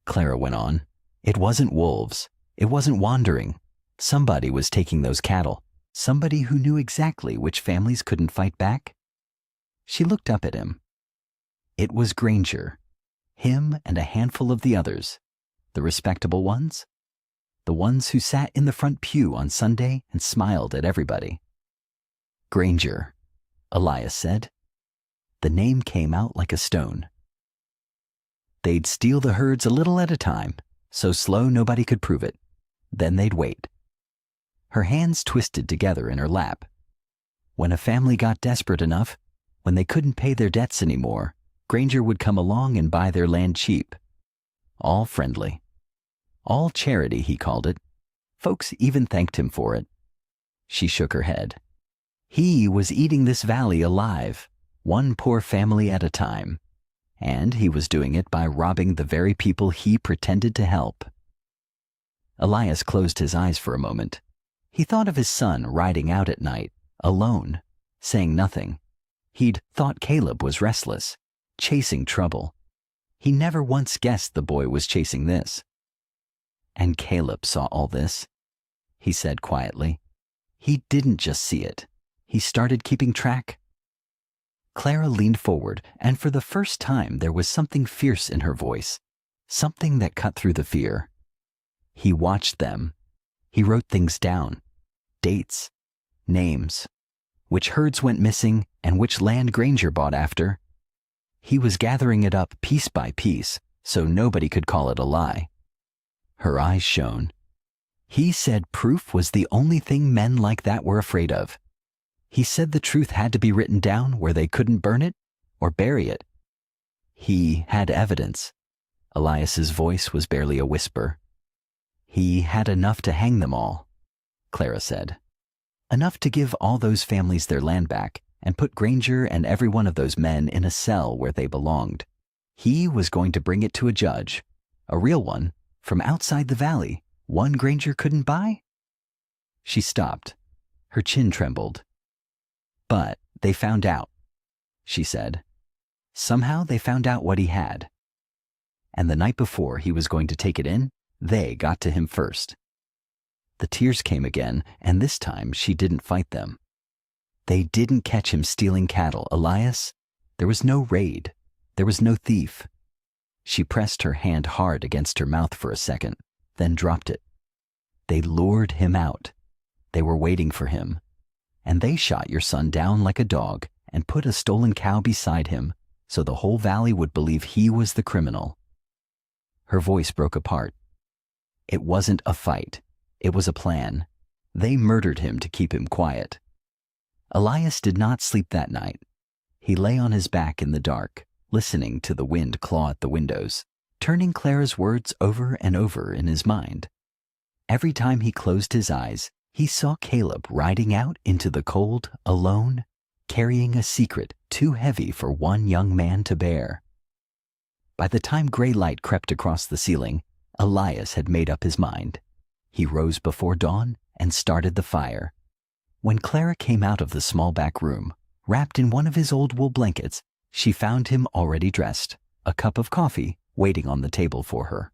Clara went on. It wasn't wolves. It wasn't wandering. Somebody was taking those cattle. Somebody who knew exactly which families couldn't fight back. She looked up at him. It was Granger. Him and a handful of the others. The respectable ones. The ones who sat in the front pew on Sunday and smiled at everybody. Granger, Elias said. The name came out like a stone. They'd steal the herds a little at a time, so slow nobody could prove it. Then they'd wait. Her hands twisted together in her lap. When a family got desperate enough, when they couldn't pay their debts anymore, Granger would come along and buy their land cheap. All friendly. All charity, he called it. Folks even thanked him for it. She shook her head. He was eating this valley alive, one poor family at a time. And he was doing it by robbing the very people he pretended to help. Elias closed his eyes for a moment. He thought of his son riding out at night, alone, saying nothing. He'd thought Caleb was restless, chasing trouble. He never once guessed the boy was chasing this. And Caleb saw all this, he said quietly. He didn't just see it. He started keeping track. Clara leaned forward, and for the first time there was something fierce in her voice, something that cut through the fear. He watched them. He wrote things down, dates, names, which herds went missing and which land Granger bought after. He was gathering it up piece by piece so nobody could call it a lie. Her eyes shone. He said proof was the only thing men like that were afraid of. He said the truth had to be written down where they couldn't burn it or bury it. He had evidence. Elias's voice was barely a whisper. He had enough to hang them all, Clara said. Enough to give all those families their land back and put Granger and every one of those men in a cell where they belonged. He was going to bring it to a judge, a real one, from outside the valley, one Granger couldn't buy? She stopped. Her chin trembled. But they found out, she said. Somehow they found out what he had. And the night before he was going to take it in, they got to him first. The tears came again, and this time she didn't fight them. They didn't catch him stealing cattle, Elias. There was no raid. There was no thief. She pressed her hand hard against her mouth for a second, then dropped it. They lured him out. They were waiting for him. And they shot your son down like a dog and put a stolen cow beside him so the whole valley would believe he was the criminal. Her voice broke apart. It wasn't a fight. It was a plan. They murdered him to keep him quiet. Elias did not sleep that night. He lay on his back in the dark, listening to the wind claw at the windows, turning Clara's words over and over in his mind. Every time he closed his eyes, he saw Caleb riding out into the cold, alone, carrying a secret too heavy for one young man to bear. By the time gray light crept across the ceiling, Elias had made up his mind. He rose before dawn and started the fire. When Clara came out of the small back room, wrapped in one of his old wool blankets, she found him already dressed, a cup of coffee waiting on the table for her.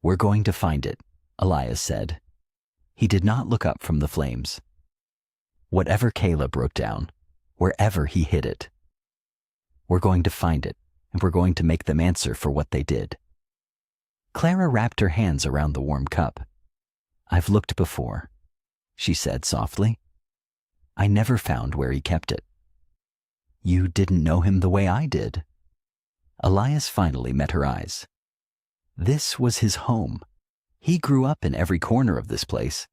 "We're going to find it," Elias said. He did not look up from the flames. Whatever Caleb wrote down, wherever he hid it, we're going to find it, and we're going to make them answer for what they did. Clara wrapped her hands around the warm cup. "I've looked before," she said softly. "I never found where he kept it." "You didn't know him the way I did." Elias finally met her eyes. This was his home. He grew up in every corner of this place.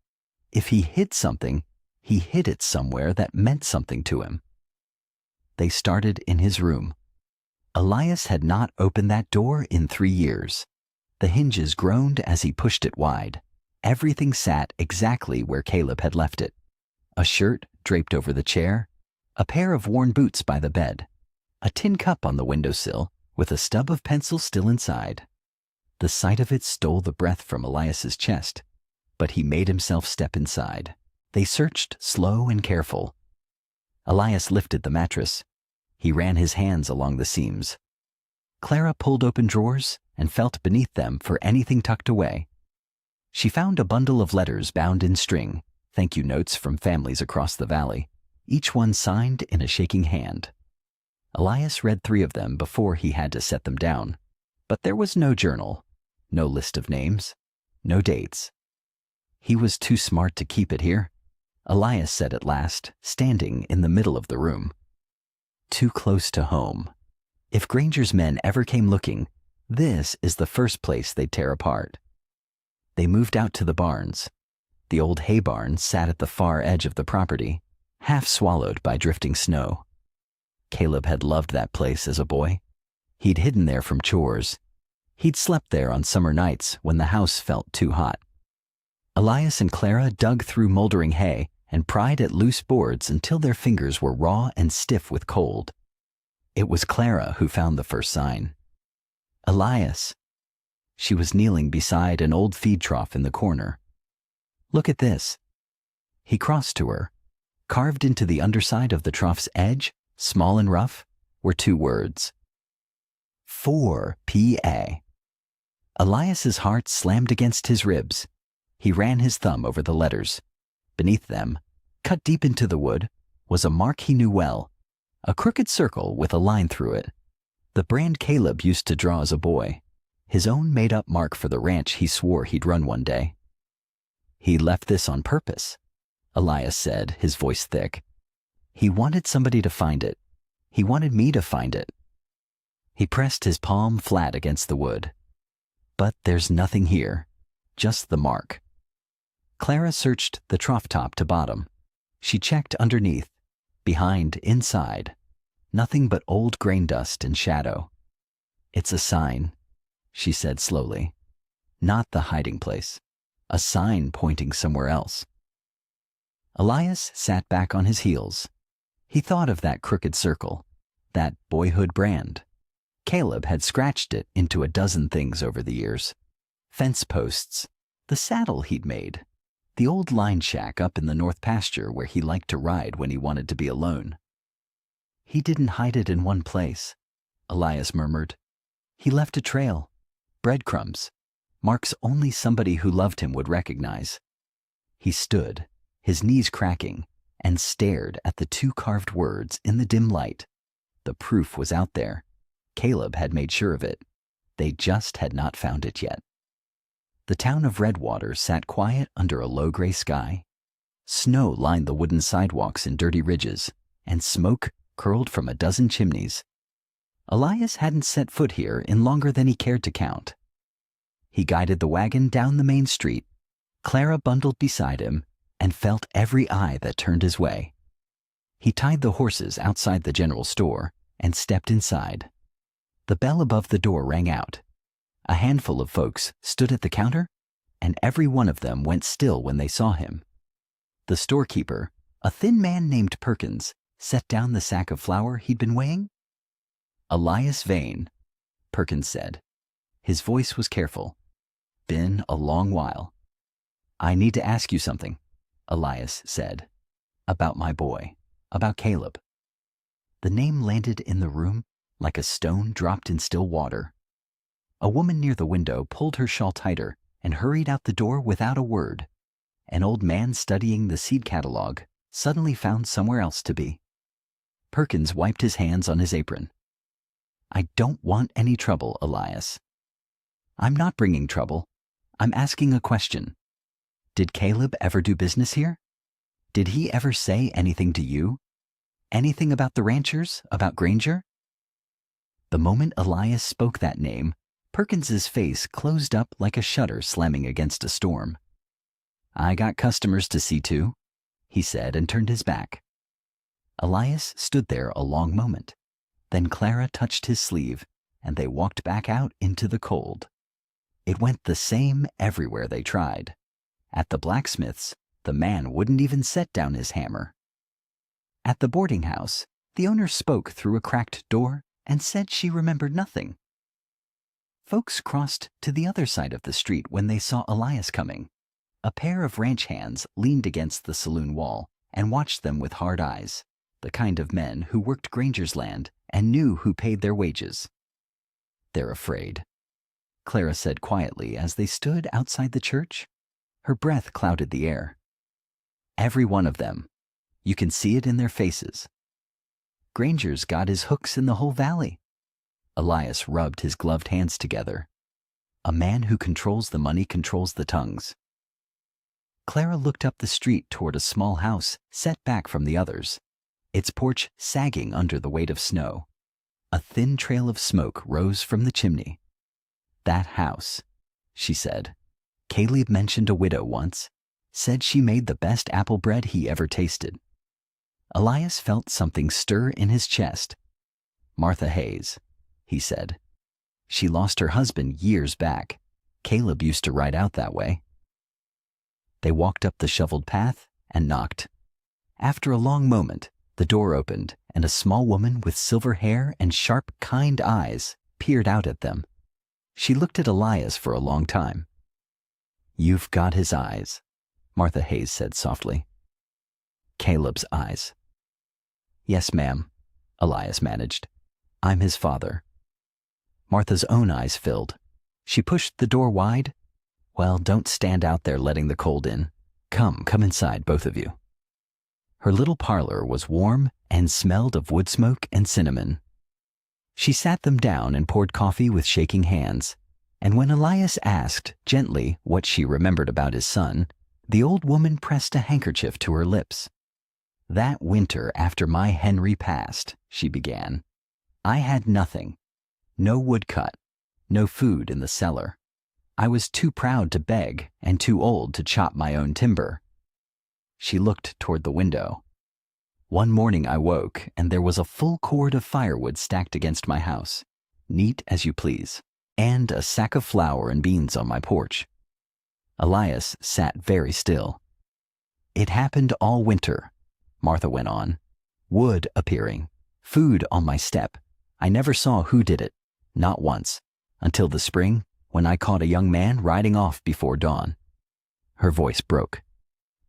If he hid something, he hid it somewhere that meant something to him. They started in his room. Elias had not opened that door in 3 years. The hinges groaned as he pushed it wide. Everything sat exactly where Caleb had left it. A shirt draped over the chair, a pair of worn boots by the bed, a tin cup on the windowsill with a stub of pencil still inside. The sight of it stole the breath from Elias's chest, but he made himself step inside. They searched, slow and careful. Elias lifted the mattress. He ran his hands along the seams. Clara pulled open drawers and felt beneath them for anything tucked away. She found a bundle of letters bound in string, thank you notes from families across the valley, each one signed in a shaking hand. Elias read 3 of them before he had to set them down, but there was no journal, no list of names, no dates. He was too smart to keep it here, Elias said at last, standing in the middle of the room. Too close to home. If Granger's men ever came looking, this is the first place they'd tear apart. They moved out to the barns. The old hay barn sat at the far edge of the property, half swallowed by drifting snow. Caleb had loved that place as a boy. He'd hidden there from chores. He'd slept there on summer nights when the house felt too hot. Elias and Clara dug through moldering hay and pried at loose boards until their fingers were raw and stiff with cold. It was Clara who found the first sign. Elias. She was kneeling beside an old feed trough in the corner. Look at this. He crossed to her. Carved into the underside of the trough's edge, small and rough, were 2 words. 4PA. Elias's heart slammed against his ribs. He ran his thumb over the letters. Beneath them, cut deep into the wood, was a mark he knew well, a crooked circle with a line through it. The brand Caleb used to draw as a boy, his own made-up mark for the ranch he swore he'd run one day. He left this on purpose, Elias said, his voice thick. He wanted somebody to find it. He wanted me to find it. He pressed his palm flat against the wood. But there's nothing here, just the mark. Clara searched the trough top to bottom. She checked underneath, behind, inside. Nothing but old grain dust and shadow. It's a sign, she said slowly. Not the hiding place. A sign pointing somewhere else. Elias sat back on his heels. He thought of that crooked circle, that boyhood brand. Caleb had scratched it into a dozen things over the years. Fence posts, the saddle he'd made, the old line shack up in the north pasture where he liked to ride when he wanted to be alone. He didn't hide it in one place, Elias murmured. He left a trail, breadcrumbs, marks only somebody who loved him would recognize. He stood, his knees cracking, and stared at the 2 carved words in the dim light. The proof was out there. Caleb had made sure of it. They just had not found it yet. The town of Redwater sat quiet under a low gray sky. Snow lined the wooden sidewalks in dirty ridges, and smoke curled from a dozen chimneys. Elias hadn't set foot here in longer than he cared to count. He guided the wagon down the main street. Clara bundled beside him and felt every eye that turned his way. He tied the horses outside the general store and stepped inside. The bell above the door rang out. A handful of folks stood at the counter, and every one of them went still when they saw him. The storekeeper, a thin man named Perkins, set down the sack of flour he'd been weighing. Elias Vane, Perkins said. His voice was careful. Been a long while. I need to ask you something, Elias said. About my boy, about Caleb. The name landed in the room like a stone dropped in still water. A woman near the window pulled her shawl tighter and hurried out the door without a word. An old man studying the seed catalog suddenly found somewhere else to be. Perkins wiped his hands on his apron. I don't want any trouble, Elias. I'm not bringing trouble. I'm asking a question. Did Caleb ever do business here? Did he ever say anything to you? Anything about the ranchers, about Granger? The moment Elias spoke that name, Perkins's face closed up like a shutter slamming against a storm. I got customers to see to, he said and turned his back. Elias stood there a long moment. Then Clara touched his sleeve, and they walked back out into the cold. It went the same everywhere they tried. At the blacksmith's, the man wouldn't even set down his hammer. At the boarding house, the owner spoke through a cracked door and said she remembered nothing. Folks crossed to the other side of the street when they saw Elias coming. A pair of ranch hands leaned against the saloon wall and watched them with hard eyes, the kind of men who worked Granger's land and knew who paid their wages. "They're afraid," Clara said quietly as they stood outside the church. Her breath clouded the air. "Every one of them. You can see it in their faces. Granger's got his hooks in the whole valley." Elias rubbed his gloved hands together. "A man who controls the money controls the tongues." Clara looked up the street toward a small house set back from the others, its porch sagging under the weight of snow. A thin trail of smoke rose from the chimney. "That house," she said. "Caleb mentioned a widow once, said she made the best apple bread he ever tasted." Elias felt something stir in his chest. "Martha Hayes," he said. "She lost her husband years back. Caleb used to ride out that way." They walked up the shoveled path and knocked. After a long moment, the door opened and a small woman with silver hair and sharp, kind eyes peered out at them. She looked at Elias for a long time. "You've got his eyes," Martha Hayes said softly. "Caleb's eyes." "Yes, ma'am," Elias managed. "I'm his father." Martha's own eyes filled. She pushed the door wide. "Well, don't stand out there letting the cold in. Come inside, both of you." Her little parlor was warm and smelled of wood smoke and cinnamon. She sat them down and poured coffee with shaking hands, and when Elias asked gently what she remembered about his son, the old woman pressed a handkerchief to her lips. "That winter after my Henry passed," she began, "I had nothing. No woodcut, no food in the cellar. I was too proud to beg and too old to chop my own timber." She looked toward the window. "One morning I woke and there was a full cord of firewood stacked against my house, neat as you please, and a sack of flour and beans on my porch." Elias sat very still. "It happened all winter," Martha went on. "Wood appearing, food on my step. I never saw who did it, not once, until the spring when I caught a young man riding off before dawn." Her voice broke.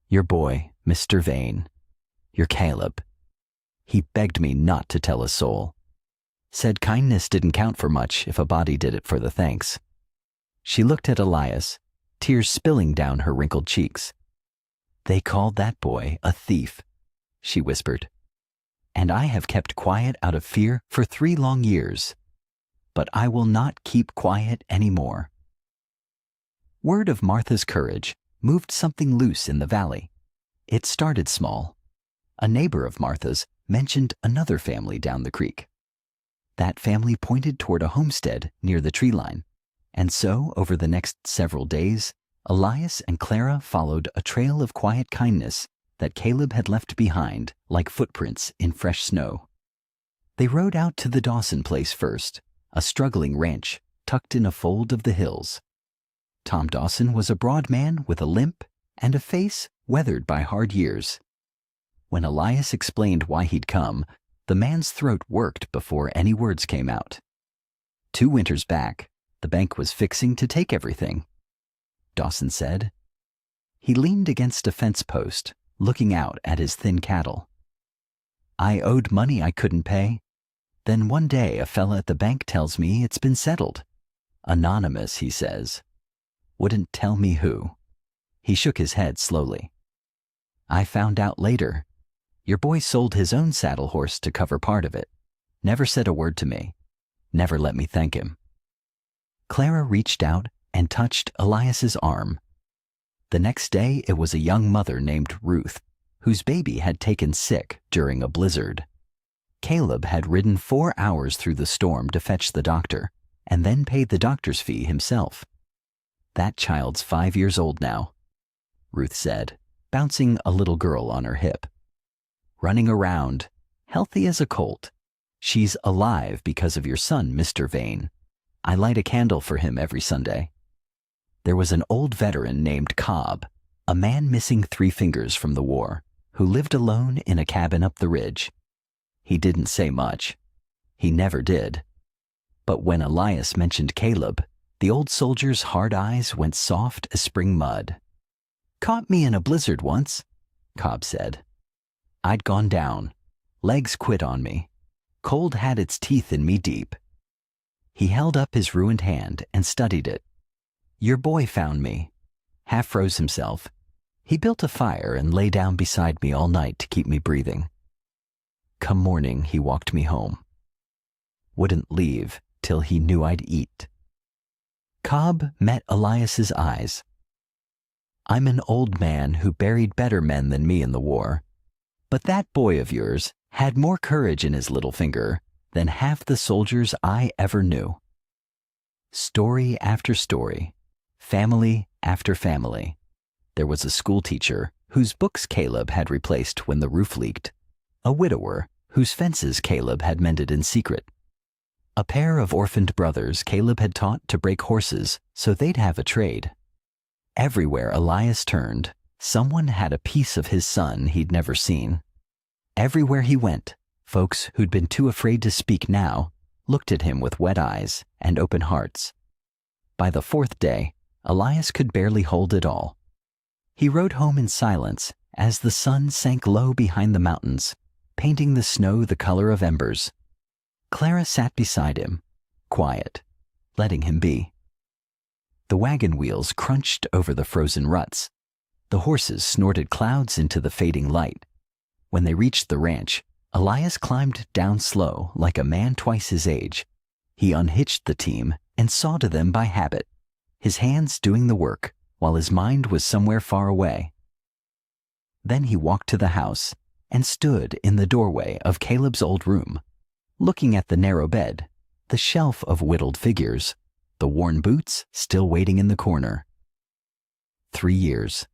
"Your boy, Mr. Vane. Your Caleb. He begged me not to tell a soul. Said kindness didn't count for much if a body did it for the thanks." She looked at Elias, tears spilling down her wrinkled cheeks. "They called that boy a thief," she whispered. "And I have kept quiet out of fear for 3 long years. But I will not keep quiet any more." Word of Martha's courage moved something loose in the valley. It started small. A neighbor of Martha's mentioned another family down the creek. That family pointed toward a homestead near the tree line, and so over the next several days, Elias and Clara followed a trail of quiet kindness that Caleb had left behind like footprints in fresh snow. They rode out to the Dawson place first, a struggling ranch tucked in a fold of the hills. Tom Dawson was a broad man with a limp and a face weathered by hard years. When Elias explained why he'd come, the man's throat worked before any words came out. 2 winters back, the bank was fixing to take everything, Dawson said. He leaned against a fence post, looking out at his thin cattle. "I owed money I couldn't pay. Then one day a fella at the bank tells me it's been settled. Anonymous, he says. Wouldn't tell me who." He shook his head slowly. "I found out later. Your boy sold his own saddle horse to cover part of it. Never said a word to me. Never let me thank him." Clara reached out and touched Elias's arm. The next day it was a young mother named Ruth, whose baby had taken sick during a blizzard. Caleb had ridden 4 hours through the storm to fetch the doctor, and then paid the doctor's fee himself. "That child's 5 years old now," Ruth said, bouncing a little girl on her hip. "Running around, healthy as a colt. She's alive because of your son, Mr. Vane. I light a candle for him every Sunday." There was an old veteran named Cobb. a man missing 3 fingers from the war, who lived alone in a cabin up the ridge. He didn't say much. He never did. But when Elias mentioned Caleb, the old soldier's hard eyes went soft as spring mud. "Caught me in a blizzard once," Cobb said. "I'd gone down. Legs quit on me. Cold had its teeth in me deep." He held up his ruined hand and studied it. "Your boy found me." Half froze himself. He built a fire and lay down beside me all night to keep me breathing. Come morning, he walked me home. Wouldn't leave till he knew I'd eat. Cobb met Elias's eyes. "I'm an old man who buried better men than me in the war, but that boy of yours had more courage in his little finger than half the soldiers I ever knew." Story after story, family after family. There was a schoolteacher whose books Caleb had replaced when the roof leaked, a widower whose fences Caleb had mended in secret, a pair of orphaned brothers Caleb had taught to break horses so they'd have a trade. Everywhere Elias turned, someone had a piece of his son he'd never seen. Everywhere he went, folks who'd been too afraid to speak now looked at him with wet eyes and open hearts. By the 4th day, Elias could barely hold it all. He rode home in silence as the sun sank low behind the mountains, painting the snow the color of embers. Clara sat beside him, quiet, letting him be. The wagon wheels crunched over the frozen ruts. The horses snorted clouds into the fading light. When they reached the ranch, Elias climbed down slow like a man twice his age. He unhitched the team and saw to them by habit, his hands doing the work while his mind was somewhere far away. Then he walked to the house and stood in the doorway of Caleb's old room, looking at the narrow bed, the shelf of whittled figures, the worn boots still waiting in the corner. 3 years.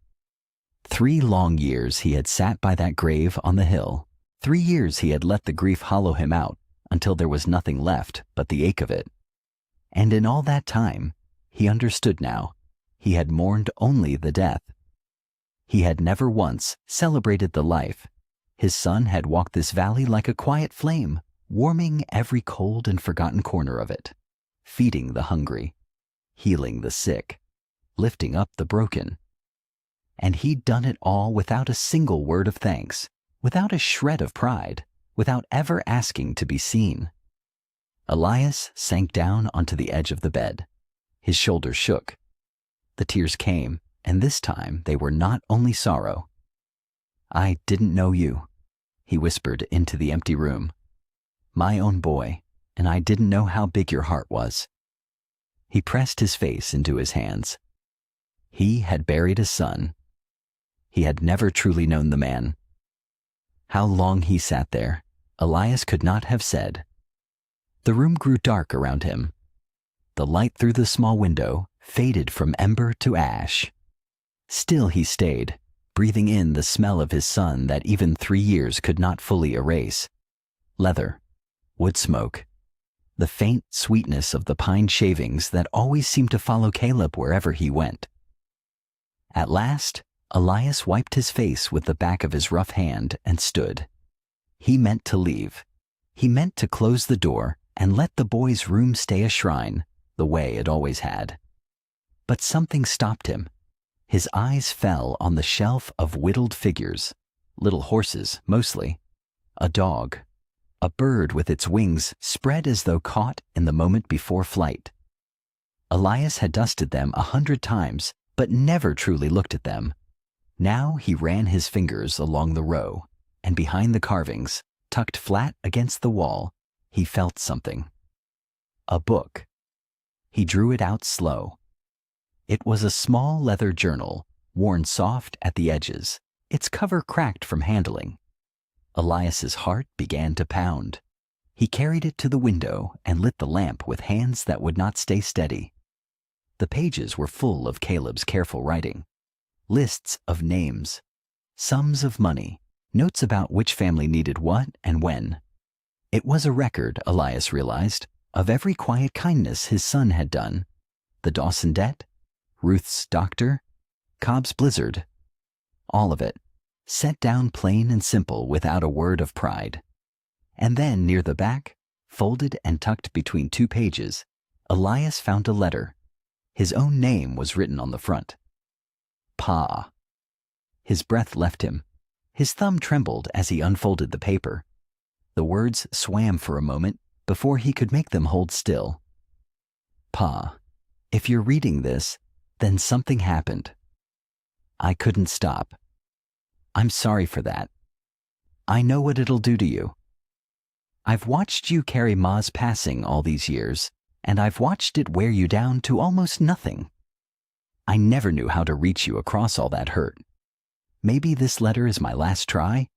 3 long years he had sat by that grave on the hill. 3 years he had let the grief hollow him out until there was nothing left but the ache of it. And in all that time, he understood now, he had mourned only the death. He had never once celebrated the life. His son had walked this valley like a quiet flame, warming every cold and forgotten corner of it, feeding the hungry, healing the sick, lifting up the broken. And he'd done it all without a single word of thanks, without a shred of pride, without ever asking to be seen. Elias sank down onto the edge of the bed. His shoulders shook. The tears came, and this time they were not only sorrow. "I didn't know you," he whispered into the empty room. "My own boy, and I didn't know how big your heart was." He pressed his face into his hands. He had buried a son. He had never truly known the man. How long he sat there, Elias could not have said. The room grew dark around him. The light through the small window faded from ember to ash. Still he stayed, breathing in the smell of his son that even 3 years could not fully erase. Leather, wood smoke, the faint sweetness of the pine shavings that always seemed to follow Caleb wherever he went. At last, Elias wiped his face with the back of his rough hand and stood. He meant to leave. He meant to close the door and let the boy's room stay a shrine, the way it always had. But something stopped him. His eyes fell on the shelf of whittled figures, little horses mostly, a dog, a bird with its wings spread as though caught in the moment before flight. Elias had dusted them 100 times, but never truly looked at them. Now he ran his fingers along the row, and behind the carvings, tucked flat against the wall, he felt something. A book. He drew it out slow. It was a small leather journal, worn soft at the edges, its cover cracked from handling. Elias's heart began to pound. He carried it to the window and lit the lamp with hands that would not stay steady. The pages were full of Caleb's careful writing. Lists of names, sums of money, notes about which family needed what and when. It was a record, Elias realized, of every quiet kindness his son had done. The Dawson debt, Ruth's doctor, Cobb's blizzard, all of it, set down plain and simple without a word of pride. And then near the back, folded and tucked between 2 pages, Elias found a letter. His own name was written on the front. Pa. His breath left him. His thumb trembled as he unfolded the paper. The words swam for a moment before he could make them hold still. Pa, if you're reading this, then something happened. I couldn't stop. I'm sorry for that. I know what it'll do to you. I've watched you carry Ma's passing all these years, and I've watched it wear you down to almost nothing. I never knew how to reach you across all that hurt. Maybe this letter is my last try?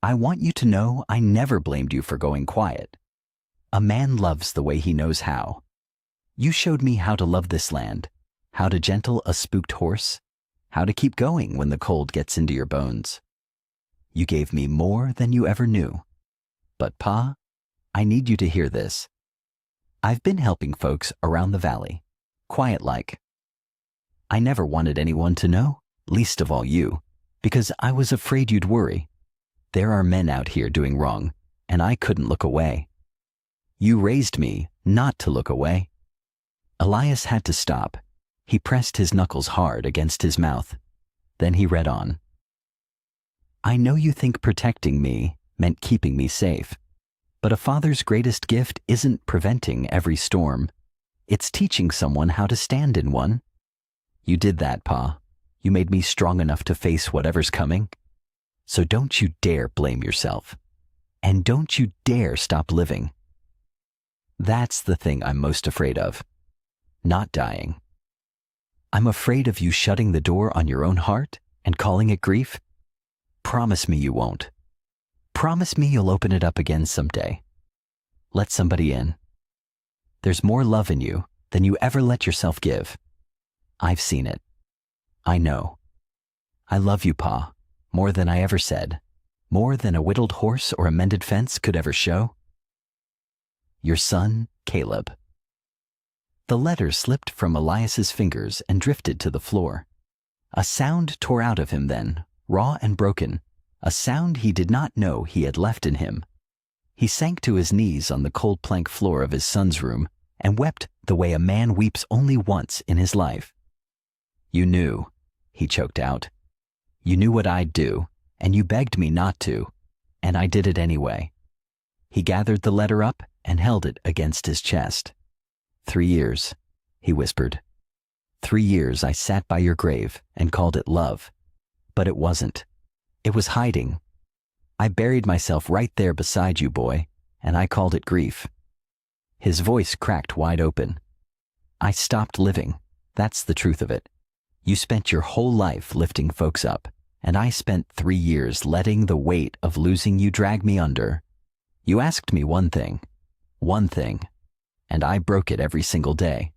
I want you to know I never blamed you for going quiet. A man loves the way he knows how. You showed me how to love this land, how to gentle a spooked horse, how to keep going when the cold gets into your bones. You gave me more than you ever knew. But Pa, I need you to hear this. I've been helping folks around the valley, quiet-like. I never wanted anyone to know, least of all you, because I was afraid you'd worry. There are men out here doing wrong, and I couldn't look away. You raised me not to look away. Elias had to stop. He pressed his knuckles hard against his mouth. Then he read on. I know you think protecting me meant keeping me safe, but a father's greatest gift isn't preventing every storm. It's teaching someone how to stand in one. You did that, Pa. You made me strong enough to face whatever's coming. So don't you dare blame yourself. And don't you dare stop living. That's the thing I'm most afraid of. Not dying. I'm afraid of you shutting the door on your own heart and calling it grief. Promise me you won't. Promise me you'll open it up again someday. Let somebody in. There's more love in you than you ever let yourself give. I've seen it. I know. I love you, Pa, more than I ever said, more than a whittled horse or a mended fence could ever show. Your son, Caleb. The letter slipped from Elias's fingers and drifted to the floor. A sound tore out of him then, raw and broken, a sound he did not know he had left in him. He sank to his knees on the cold plank floor of his son's room and wept the way a man weeps only once in his life. You knew, he choked out. You knew what I'd do, and you begged me not to, and I did it anyway. He gathered the letter up and held it against his chest. 3 years, he whispered. 3 years I sat by your grave and called it love, but it wasn't. It was hiding. I buried myself right there beside you, boy, and I called it grief. His voice cracked wide open. I stopped living. That's the truth of it. You spent your whole life lifting folks up, and I spent 3 years letting the weight of losing you drag me under. You asked me one thing, and I broke it every single day.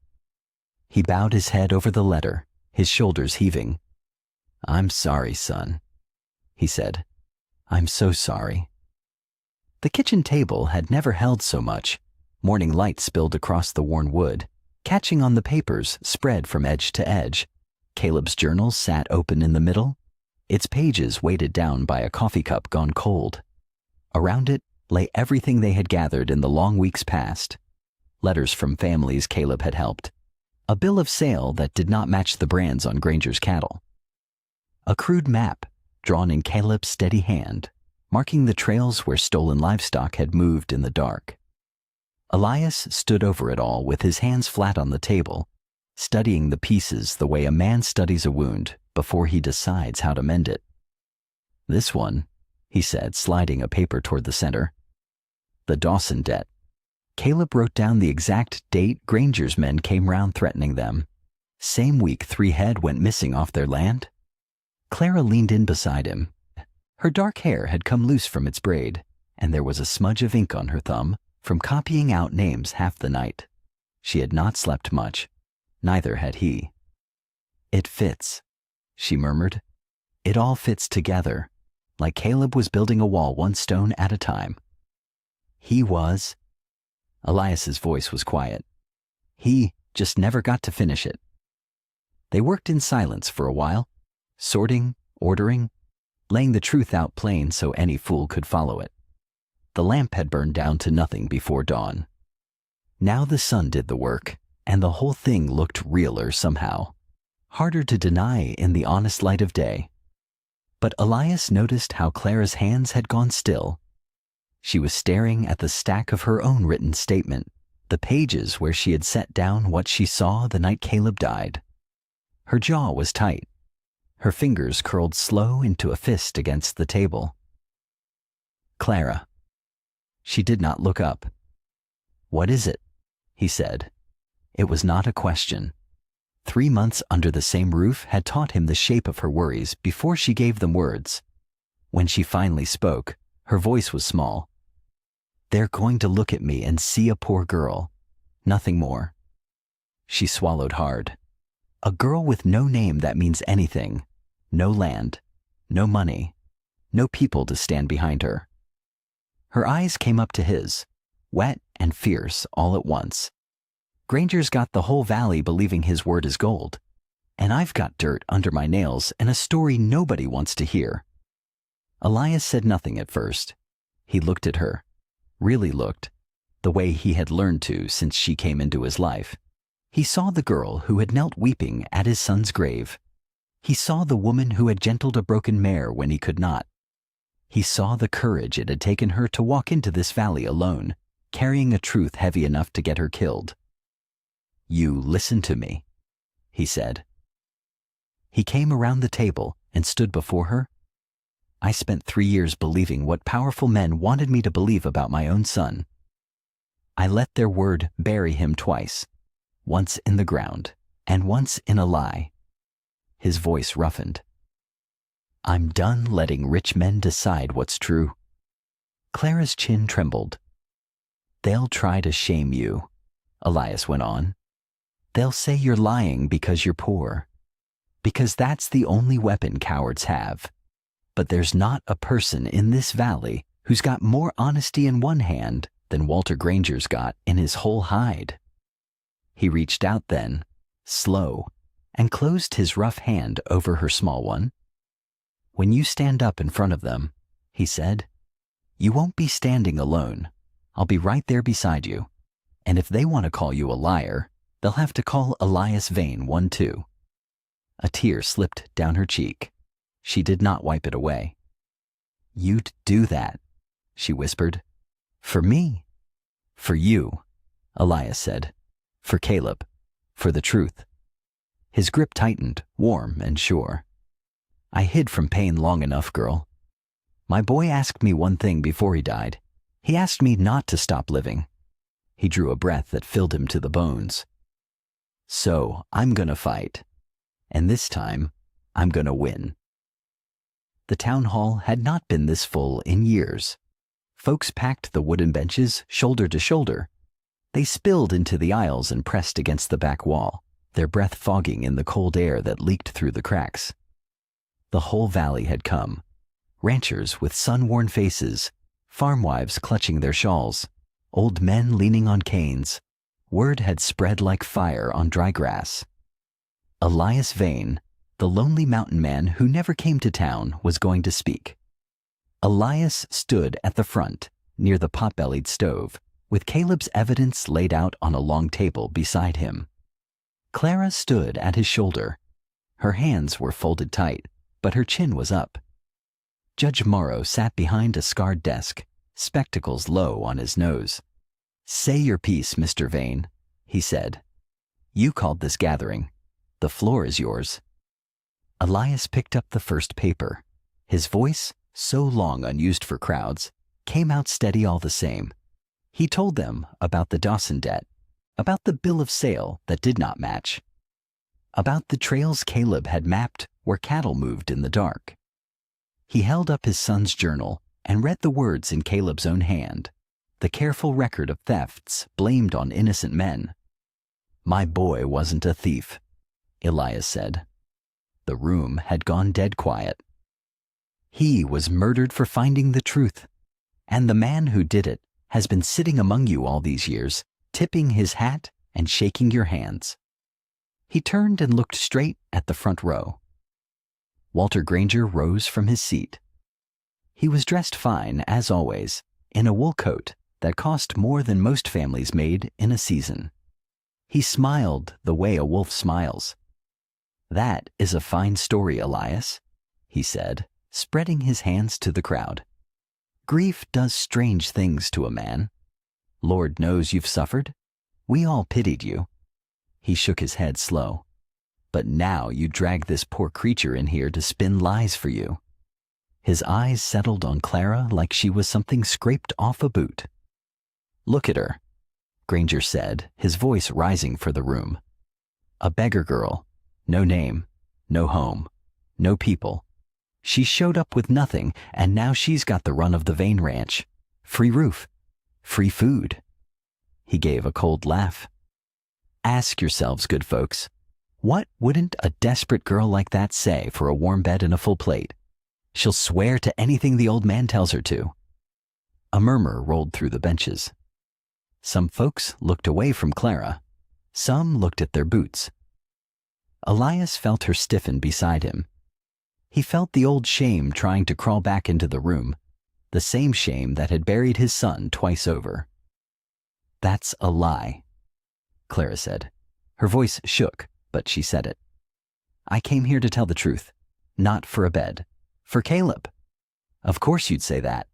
He bowed his head over the letter, his shoulders heaving. I'm sorry, son, he said. I'm so sorry. The kitchen table had never held so much. Morning light spilled across the worn wood, catching on the papers spread from edge to edge. Caleb's journal sat open in the middle, its pages weighted down by a coffee cup gone cold. Around it lay everything they had gathered in the long weeks past. Letters from families Caleb had helped. A bill of sale that did not match the brands on Granger's cattle. A crude map, drawn in Caleb's steady hand, marking the trails where stolen livestock had moved in the dark. Elias stood over it all with his hands flat on the table, studying the pieces the way a man studies a wound before he decides how to mend it. This one, he said, sliding a paper toward the center. The Dawson debt. Caleb wrote down the exact date Granger's men came round threatening them. Same week 3 head went missing off their land. Clara leaned in beside him. Her dark hair had come loose from its braid, and there was a smudge of ink on her thumb from copying out names half the night. She had not slept much. Neither had he. It fits, she murmured. It all fits together, like Caleb was building a wall one stone at a time. He was. Elias's voice was quiet. He just never got to finish it. They worked in silence for a while, sorting, ordering, laying the truth out plain so any fool could follow it. The lamp had burned down to nothing before dawn. Now the sun did the work, and the whole thing looked realer somehow, harder to deny in the honest light of day. But Elias noticed how Clara's hands had gone still. She was staring at the stack of her own written statement, the pages where she had set down what she saw the night Caleb died. Her jaw was tight. Her fingers curled slow into a fist against the table. Clara. She did not look up. "What is it?" he said. It was not a question. 3 months under the same roof had taught him the shape of her worries before she gave them words. When she finally spoke, her voice was small. "They're going to look at me and see a poor girl. Nothing more." She swallowed hard. A girl with no name that means anything. No land. No money. No people to stand behind her. Her eyes came up to his, wet and fierce all at once. "Granger's got the whole valley believing his word is gold. And I've got dirt under my nails and a story nobody wants to hear." Elias said nothing at first. He looked at her. Really looked, the way he had learned to since she came into his life. He saw the girl who had knelt weeping at his son's grave. He saw the woman who had gentled a broken mare when he could not. He saw the courage it had taken her to walk into this valley alone, carrying a truth heavy enough to get her killed. "You listen to me," he said. He came around the table and stood before her. "I spent 3 years believing what powerful men wanted me to believe about my own son. I let their word bury him twice, once in the ground and once in a lie." His voice roughened. "I'm done letting rich men decide what's true." Clara's chin trembled. "They'll try to shame you," Elias went on. "They'll say you're lying because you're poor. Because that's the only weapon cowards have. But there's not a person in this valley who's got more honesty in one hand than Walter Granger's got in his whole hide." He reached out then, slow, and closed his rough hand over her small one. "When you stand up in front of them," he said, "you won't be standing alone. I'll be right there beside you. And if they want to call you a liar, they'll have to call Elias Vane one too." A tear slipped down her cheek. She did not wipe it away. "You'd do that," she whispered. "For me?" "For you," Elias said. "For Caleb. For the truth." His grip tightened, warm and sure. "I hid from pain long enough, girl. My boy asked me one thing before he died. He asked me not to stop living." He drew a breath that filled him to the bones. "So I'm gonna fight. And this time, I'm gonna win." The town hall had not been this full in years. Folks packed the wooden benches shoulder to shoulder. They spilled into the aisles and pressed against the back wall, their breath fogging in the cold air that leaked through the cracks. The whole valley had come. Ranchers with sun-worn faces, farm wives clutching their shawls, old men leaning on canes. Word had spread like fire on dry grass. Elias Vane, the lonely mountain man who never came to town, was going to speak. Elias stood at the front, near the pot-bellied stove, with Caleb's evidence laid out on a long table beside him. Clara stood at his shoulder. Her hands were folded tight, but her chin was up. Judge Morrow sat behind a scarred desk, spectacles low on his nose. "Say your piece, Mr. Vane," he said. "You called this gathering. The floor is yours." Elias picked up the first paper. His voice, so long unused for crowds, came out steady all the same. He told them about the Dawson debt, about the bill of sale that did not match, about the trails Caleb had mapped where cattle moved in the dark. He held up his son's journal and read the words in Caleb's own hand, the careful record of thefts blamed on innocent men. "My boy wasn't a thief," Elias said. The room had gone dead quiet. "He was murdered for finding the truth, and the man who did it has been sitting among you all these years, tipping his hat and shaking your hands." He turned and looked straight at the front row. Walter Granger rose from his seat. He was dressed fine, as always, in a wool coat that cost more than most families made in a season. He smiled the way a wolf smiles. "That is a fine story, Elias," he said, spreading his hands to the crowd. "Grief does strange things to a man. Lord knows you've suffered. We all pitied you." He shook his head slow. "But now you drag this poor creature in here to spin lies for you." His eyes settled on Clara like she was something scraped off a boot. "Look at her," Granger said, his voice rising for the room. "A beggar girl, no name, no home, no people. She showed up with nothing, and now she's got the run of the Vane Ranch. Free roof, free food." He gave a cold laugh. "Ask yourselves, good folks, what wouldn't a desperate girl like that say for a warm bed and a full plate? She'll swear to anything the old man tells her to." A murmur rolled through the benches. Some folks looked away from Clara. Some looked at their boots. Elias felt her stiffen beside him. He felt the old shame trying to crawl back into the room, the same shame that had buried his son twice over. "That's a lie," Clara said. Her voice shook, but she said it. "I came here to tell the truth, not for a bed. For Caleb." "Of course you'd say that,"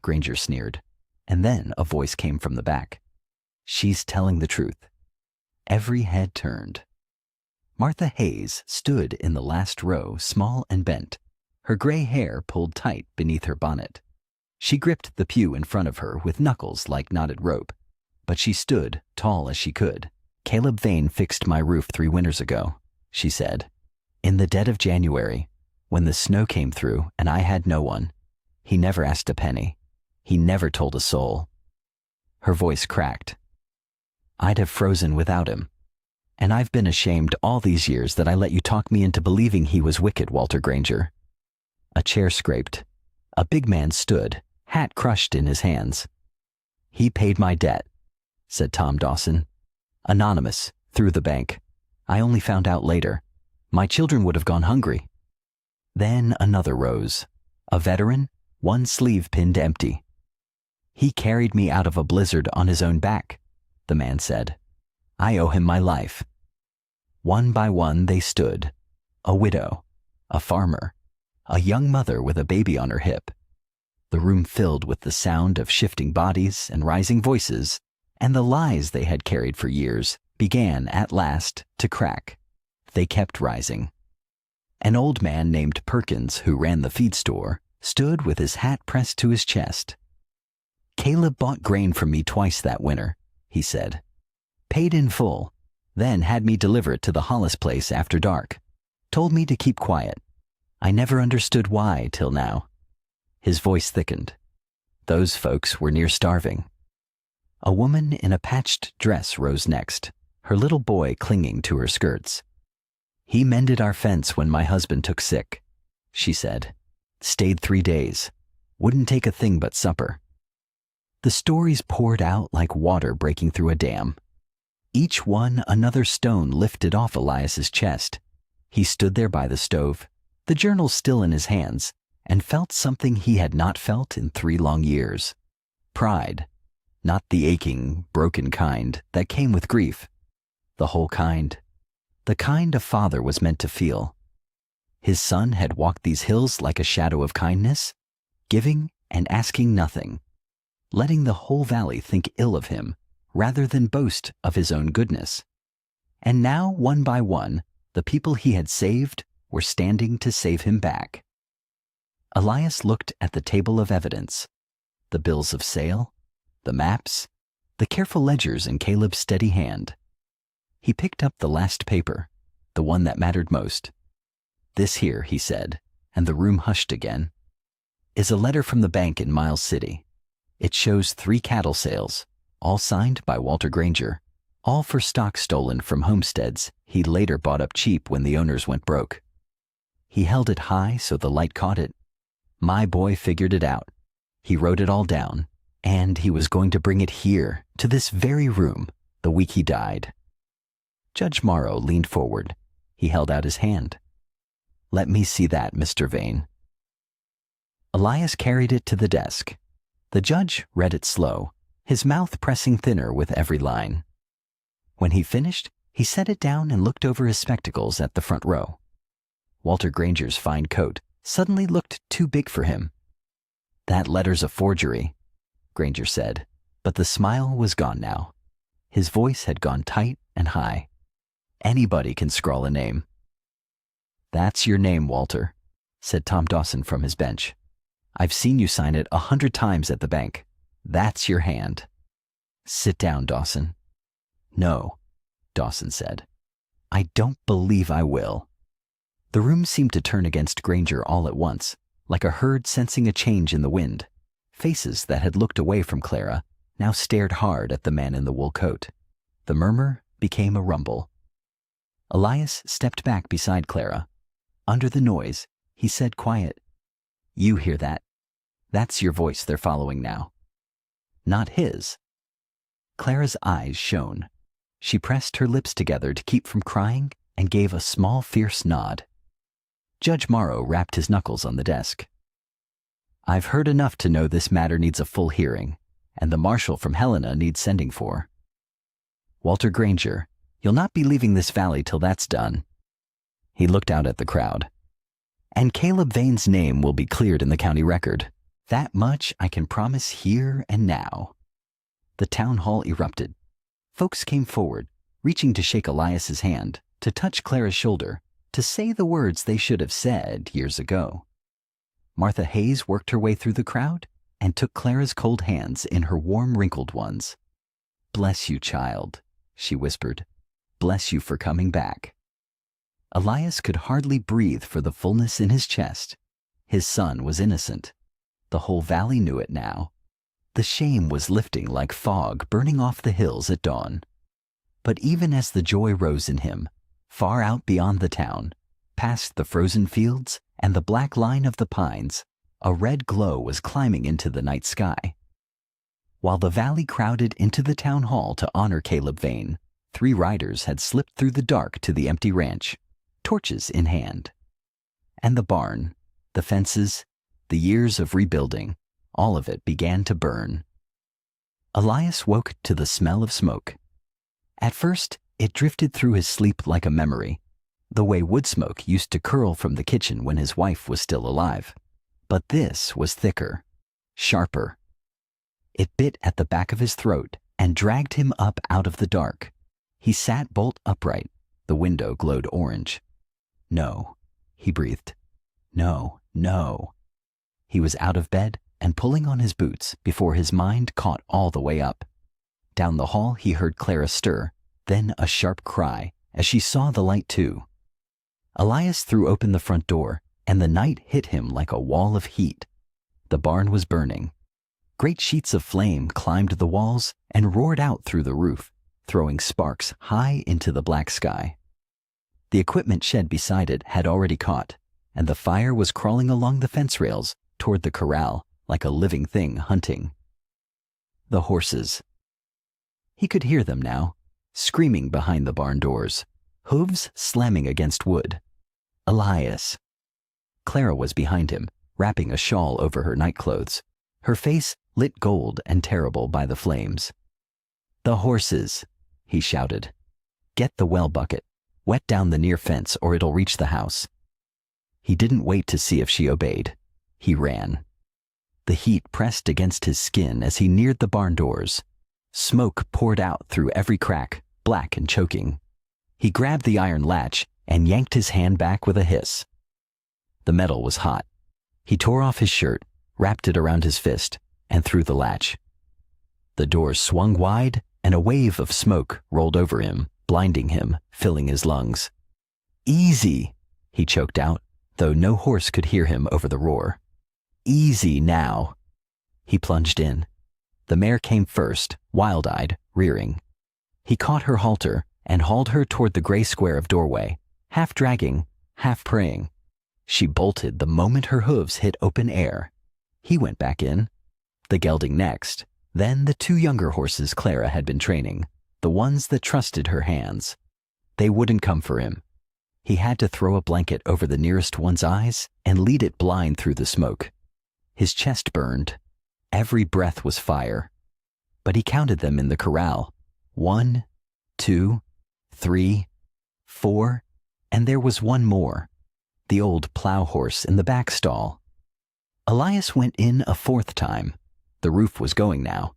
Granger sneered, and then a voice came from the back. "She's telling the truth." Every head turned. Martha Hayes stood in the last row, small and bent, her gray hair pulled tight beneath her bonnet. She gripped the pew in front of her with knuckles like knotted rope, but she stood tall as she could. "Caleb Vane fixed my roof 3 winters ago," she said. "In the dead of January, when the snow came through and I had no one. He never asked a penny. He never told a soul." Her voice cracked. "I'd have frozen without him. And I've been ashamed all these years that I let you talk me into believing he was wicked, Walter Granger." A chair scraped. A big man stood, hat crushed in his hands. "He paid my debt," said Tom Dawson. "Anonymous, through the bank. I only found out later. My children would have gone hungry." Then another rose. A veteran, one sleeve pinned empty. "He carried me out of a blizzard on his own back," the man said. "I owe him my life." One by one they stood. A widow, a farmer, a young mother with a baby on her hip. The room filled with the sound of shifting bodies and rising voices, and the lies they had carried for years began at last to crack. They kept rising. An old man named Perkins, who ran the feed store, stood with his hat pressed to his chest. "Caleb bought grain from me twice that winter," he said. "Paid in full, then had me deliver it to the Hollis place after dark. Told me to keep quiet. I never understood why till now." His voice thickened. Those folks were near starving. A woman in a patched dress rose next, her little boy clinging to her skirts. "He mended our fence when my husband took sick," she said. "Stayed 3 days. Wouldn't take a thing but supper." The stories poured out like water breaking through a dam. Each one another stone lifted off Elias's chest. He stood there by the stove, the journal still in his hands, and felt something he had not felt in 3 long years. Pride, not the aching, broken kind that came with grief. The whole kind. The kind a father was meant to feel. His son had walked these hills like a shadow of kindness, giving and asking nothing, letting the whole valley think ill of him rather than boast of his own goodness. And now, one by one, the people he had saved were standing to save him back. Elias looked at the table of evidence, the bills of sale, the maps, the careful ledgers in Caleb's steady hand. He picked up the last paper, the one that mattered most. "This here," he said, and the room hushed again, "is a letter from the bank in Miles City. It shows 3 cattle sales, all signed by Walter Granger, all for stock stolen from homesteads he later bought up cheap when the owners went broke. He held it high so the light caught it. My boy figured it out. He wrote it all down, and he was going to bring it here, to this very room, the week he died." Judge Morrow leaned forward. He held out his hand. Let me see that, Mr. Vane. Elias carried it to the desk. The judge read it slow, his mouth pressing thinner with every line. When he finished, he set it down and looked over his spectacles at the front row. Walter Granger's fine coat suddenly looked too big for him. That letter's a forgery, Granger said, but the smile was gone now. His voice had gone tight and high. Anybody can scrawl a name. That's your name, Walter, said Tom Dawson from his bench. I've seen you sign it 100 times at the bank. That's your hand. Sit down, Dawson. No, Dawson said. I don't believe I will. The room seemed to turn against Granger all at once, like a herd sensing a change in the wind. Faces that had looked away from Clara now stared hard at the man in the wool coat. The murmur became a rumble. Elias stepped back beside Clara. Under the noise, he said quiet, "You hear that? That's your voice they're following now." Not his. Clara's eyes shone. She pressed her lips together to keep from crying and gave a small, fierce nod. Judge Morrow rapped his knuckles on the desk. I've heard enough to know this matter needs a full hearing, and the marshal from Helena needs sending for. Walter Granger, you'll not be leaving this valley till that's done. He looked out at the crowd. And Caleb Vane's name will be cleared in the county record. That much I can promise here and now. The town hall erupted. Folks came forward, reaching to shake Elias's hand, to touch Clara's shoulder, to say the words they should have said years ago. Martha Hayes worked her way through the crowd and took Clara's cold hands in her warm, wrinkled ones. "Bless you, child," she whispered. "Bless you for coming back." Elias could hardly breathe for the fullness in his chest. His son was innocent. The whole valley knew it now. The shame was lifting like fog burning off the hills at dawn. But even as the joy rose in him, far out beyond the town, past the frozen fields and the black line of the pines, a red glow was climbing into the night sky. While the valley crowded into the town hall to honor Caleb Vane, 3 riders had slipped through the dark to the empty ranch, torches in hand. And the barn, the fences, the years of rebuilding, all of it began to burn. Elias woke to the smell of smoke. At first, it drifted through his sleep like a memory, the way wood smoke used to curl from the kitchen when his wife was still alive. But this was thicker, sharper. It bit at the back of his throat and dragged him up out of the dark. He sat bolt upright. The window glowed orange. "No," he breathed. "No, no." He was out of bed and pulling on his boots before his mind caught all the way up. Down the hall he heard Clara stir, then a sharp cry as she saw the light too. Elias threw open the front door, and the night hit him like a wall of heat. The barn was burning. Great sheets of flame climbed the walls and roared out through the roof, throwing sparks high into the black sky. The equipment shed beside it had already caught, and the fire was crawling along the fence rails toward the corral like a living thing hunting. The horses. He could hear them now, screaming behind the barn doors, hooves slamming against wood. Elias. Clara was behind him, wrapping a shawl over her nightclothes, her face lit gold and terrible by the flames. "The horses," he shouted. "Get the well bucket. Wet down the near fence or it'll reach the house." He didn't wait to see if she obeyed. He ran. The heat pressed against his skin as he neared the barn doors. Smoke poured out through every crack, black and choking. He grabbed the iron latch and yanked his hand back with a hiss. The metal was hot. He tore off his shirt, wrapped it around his fist, and threw the latch. The door swung wide, and a wave of smoke rolled over him, blinding him, filling his lungs. "Easy," he choked out, though no horse could hear him over the roar. "Easy now." He plunged in. The mare came first, wild-eyed, rearing. He caught her halter and hauled her toward the gray square of doorway, half dragging, half praying. She bolted the moment her hooves hit open air. He went back in. The gelding next, then the 2 younger horses Clara had been training, the ones that trusted her hands. They wouldn't come for him. He had to throw a blanket over the nearest one's eyes and lead it blind through the smoke. His chest burned. Every breath was fire. But he counted them in the corral. 1, 2, 3, 4, and there was one more. The old plow horse in the back stall. Elias went in a 4th time. The roof was going now.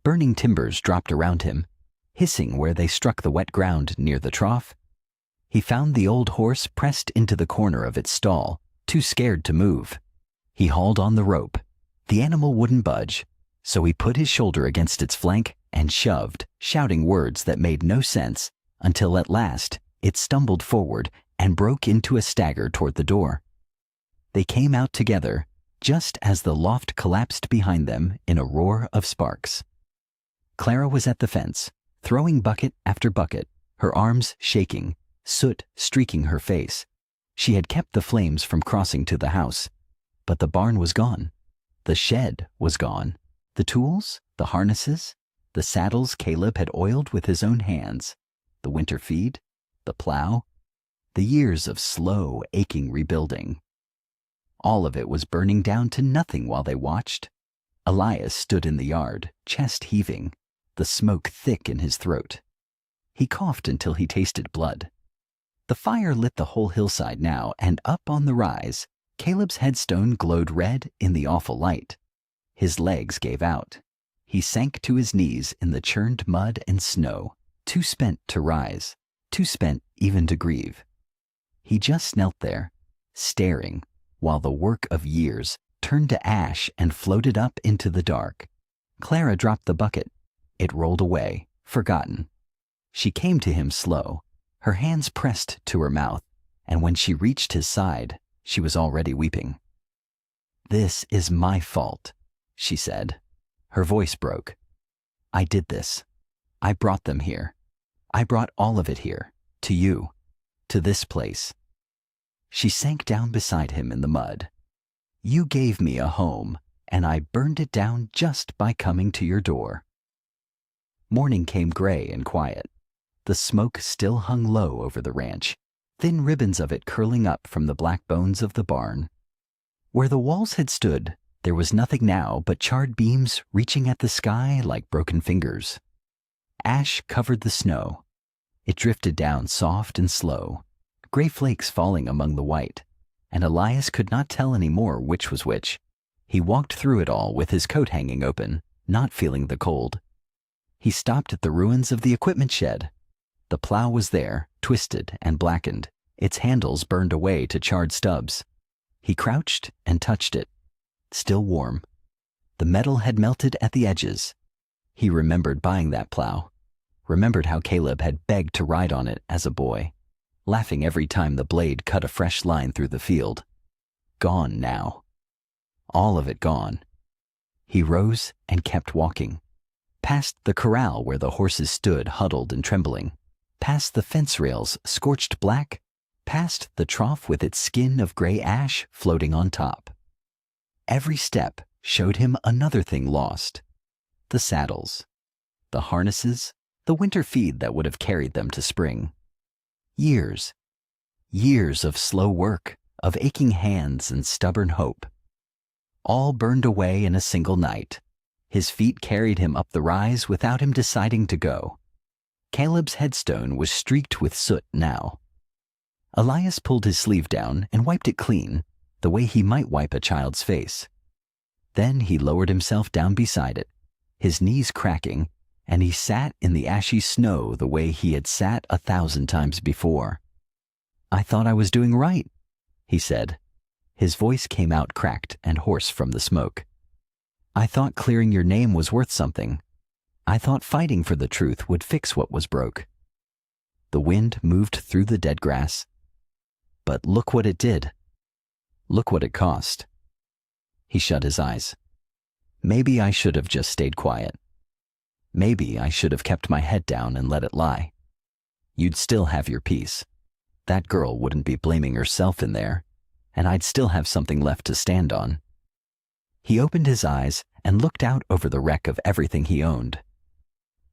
Burning timbers dropped around him, hissing where they struck the wet ground near the trough. He found the old horse pressed into the corner of its stall, too scared to move. He hauled on the rope. The animal wouldn't budge, so he put his shoulder against its flank and shoved, shouting words that made no sense, until at last it stumbled forward and broke into a stagger toward the door. They came out together, just as the loft collapsed behind them in a roar of sparks. Clara was at the fence, throwing bucket after bucket, her arms shaking, soot streaking her face. She had kept the flames from crossing to the house, but the barn was gone. The shed was gone. The tools, the harnesses, the saddles Caleb had oiled with his own hands, the winter feed, the plow, the years of slow, aching rebuilding. All of it was burning down to nothing while they watched. Elias stood in the yard, chest heaving, the smoke thick in his throat. He coughed until he tasted blood. The fire lit the whole hillside now, and up on the rise, Caleb's headstone glowed red in the awful light. His legs gave out. He sank to his knees in the churned mud and snow, too spent to rise, too spent even to grieve. He just knelt there, staring, while the work of years turned to ash and floated up into the dark. Clara dropped the bucket. It rolled away, forgotten. She came to him slow, her hands pressed to her mouth, and when she reached his side, she was already weeping. "This is my fault," she said. Her voice broke. "I did this. I brought them here. I brought all of it here, to you, to this place." She sank down beside him in the mud. "You gave me a home, and I burned it down just by coming to your door." Morning came gray and quiet. The smoke still hung low over the ranch, thin ribbons of it curling up from the black bones of the barn. Where the walls had stood, there was nothing now but charred beams reaching at the sky like broken fingers. Ash covered the snow. It drifted down soft and slow, gray flakes falling among the white, and Elias could not tell any more which was which. He walked through it all with his coat hanging open, not feeling the cold. He stopped at the ruins of the equipment shed. The plow was there, twisted and blackened, its handles burned away to charred stubs. He crouched and touched it. Still warm. The metal had melted at the edges. He remembered buying that plow, remembered how Caleb had begged to ride on it as a boy, laughing every time the blade cut a fresh line through the field. Gone now. All of it gone. He rose and kept walking. Past the corral where the horses stood huddled and trembling, past the fence rails scorched black, past the trough with its skin of gray ash floating on top. Every step showed him another thing lost. The saddles, the harnesses, the winter feed that would have carried them to spring. Years of slow work, of aching hands and stubborn hope. All burned away in a single night. His feet carried him up the rise without him deciding to go. Caleb's headstone was streaked with soot now. Elias pulled his sleeve down and wiped it clean, the way he might wipe a child's face. Then he lowered himself down beside it, his knees cracking, and he sat in the ashy snow the way he had sat 1,000 times before. "I thought I was doing right," he said. His voice came out cracked and hoarse from the smoke. "I thought clearing your name was worth something. I thought fighting for the truth would fix what was broke." The wind moved through the dead grass. But look what it did. Look what it cost. He shut his eyes. Maybe I should have just stayed quiet. Maybe I should have kept my head down and let it lie. You'd still have your peace. That girl wouldn't be blaming herself in there, and I'd still have something left to stand on. He opened his eyes and looked out over the wreck of everything he owned.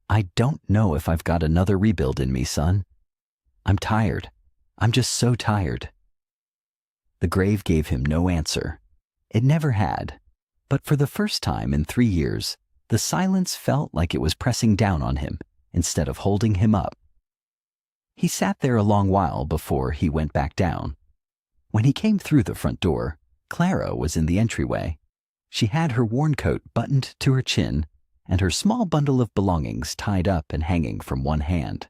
"I don't know if I've got another rebuild in me, son. I'm tired. I'm just so tired." The grave gave him no answer. It never had. But for the first time in 3 years, the silence felt like it was pressing down on him instead of holding him up. He sat there a long while before he went back down. When he came through the front door, Clara was in the entryway. She had her worn coat buttoned to her chin and her small bundle of belongings tied up and hanging from one hand.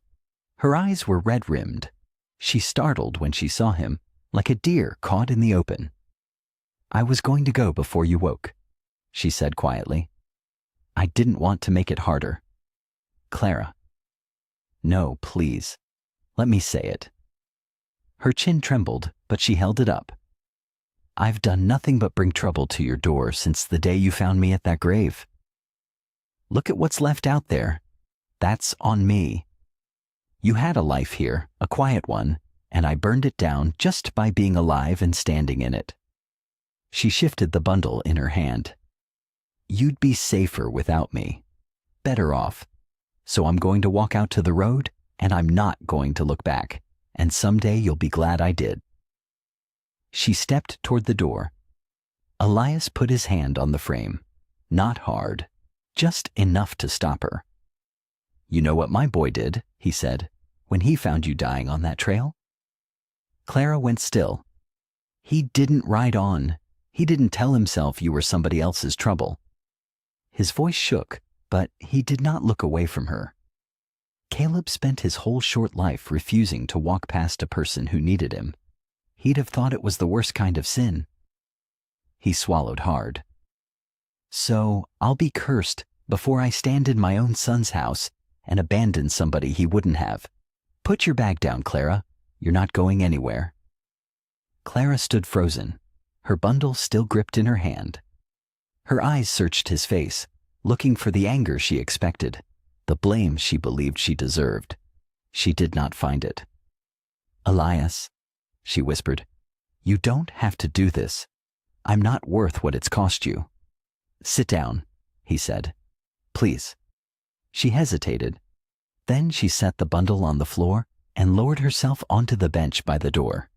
Her eyes were red-rimmed. She startled when she saw him, like a deer caught in the open. "I was going to go before you woke," she said quietly. "I didn't want to make it harder." "Clara." "No, please. Let me say it." Her chin trembled, but she held it up. "I've done nothing but bring trouble to your door since the day you found me at that grave. Look at what's left out there. That's on me. You had a life here, a quiet one, and I burned it down just by being alive and standing in it." She shifted the bundle in her hand. "You'd be safer without me. Better off. So I'm going to walk out to the road, and I'm not going to look back, and someday you'll be glad I did." She stepped toward the door. Elias put his hand on the frame. Not hard, just enough to stop her. "You know what my boy did," he said, "when he found you dying on that trail?" Clara went still. "He didn't ride on. He didn't tell himself you were somebody else's trouble." His voice shook, but he did not look away from her. Caleb spent his whole short life refusing to walk past a person who needed him. He'd have thought it was the worst kind of sin. He swallowed hard. "So I'll be cursed before I stand in my own son's house and abandon somebody he wouldn't have. Put your bag down, Clara. You're not going anywhere." Clara stood frozen, her bundle still gripped in her hand. Her eyes searched his face, looking for the anger she expected, the blame she believed she deserved. She did not find it. "Elias," she whispered, "you don't have to do this. I'm not worth what it's cost you." "Sit down," he said. "Please." She hesitated. Then she set the bundle on the floor and lowered herself onto the bench by the door.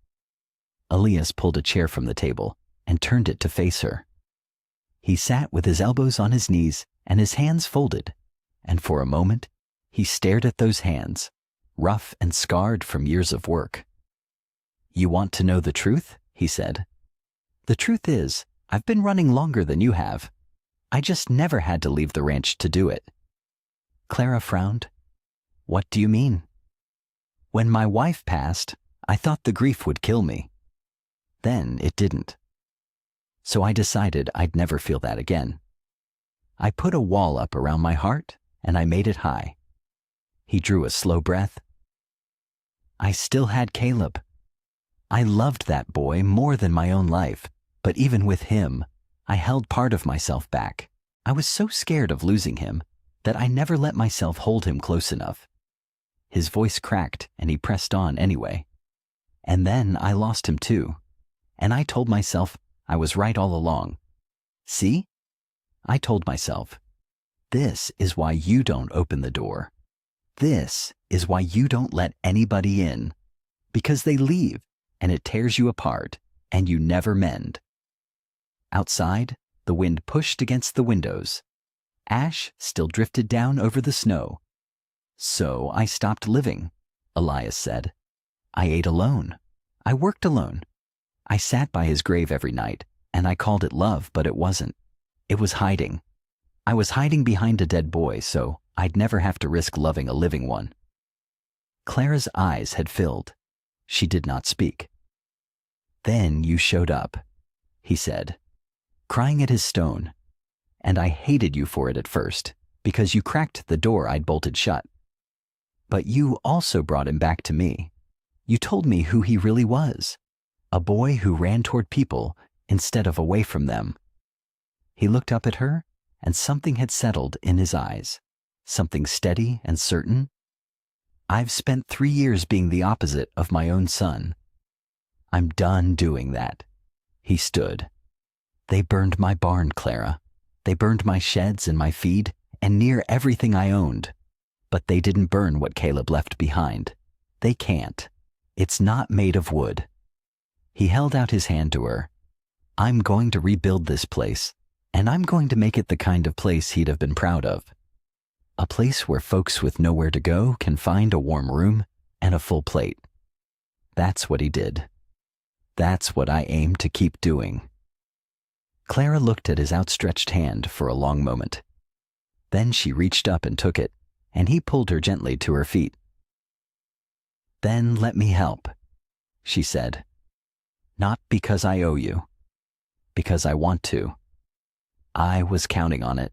Elias pulled a chair from the table and turned it to face her. He sat with his elbows on his knees and his hands folded, and for a moment he stared at those hands, rough and scarred from years of work. "You want to know the truth?" he said. "The truth is, I've been running longer than you have. I just never had to leave the ranch to do it." Clara frowned. "What do you mean?" "When my wife passed, I thought the grief would kill me. Then it didn't. So I decided I'd never feel that again. I put a wall up around my heart and I made it high." He drew a slow breath. "I still had Caleb. I loved that boy more than my own life, but even with him, I held part of myself back. I was so scared of losing him that I never let myself hold him close enough." His voice cracked and he pressed on anyway. "And then I lost him too. And I told myself I was right all along. See? I told myself, this is why you don't open the door. This is why you don't let anybody in. Because they leave and it tears you apart and you never mend." Outside, the wind pushed against the windows. Ash still drifted down over the snow. "So I stopped living," Elias said. "I ate alone. I worked alone. I sat by his grave every night, and I called it love, but it wasn't. It was hiding. I was hiding behind a dead boy, so I'd never have to risk loving a living one." Clara's eyes had filled. She did not speak. "Then you showed up," he said, crying at his stone. "And I hated you for it at first, because you cracked the door I'd bolted shut. But you also brought him back to me. You told me who he really was. A boy who ran toward people instead of away from them." He looked up at her, and something had settled in his eyes, something steady and certain. "I've spent 3 years being the opposite of my own son. I'm done doing that." He stood. "They burned my barn, Clara. They burned my sheds and my feed and near everything I owned. But they didn't burn what Caleb left behind. They can't. It's not made of wood. He held out his hand to her. I'm going to rebuild this place, and I'm going to make it the kind of place he'd have been proud of. A place where folks with nowhere to go can find a warm room and a full plate. That's what he did. That's what I aim to keep doing. Clara looked at his outstretched hand for a long moment. Then she reached up and took it, and he pulled her gently to her feet. Then let me help, she said. Not because I owe you, because I want to. I was counting on it.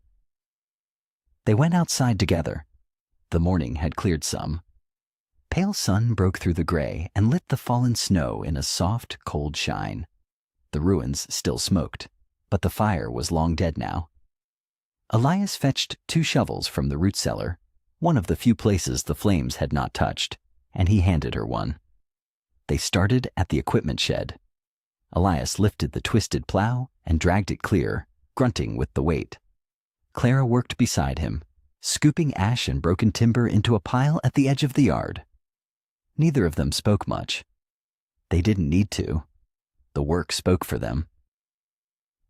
They went outside together. The morning had cleared some. Pale sun broke through the gray and lit the fallen snow in a soft, cold shine. The ruins still smoked, but the fire was long dead now. Elias fetched 2 shovels from the root cellar, one of the few places the flames had not touched, and he handed her one. They started at the equipment shed. Elias lifted the twisted plow and dragged it clear, grunting with the weight. Clara worked beside him, scooping ash and broken timber into a pile at the edge of the yard. Neither of them spoke much. They didn't need to. The work spoke for them.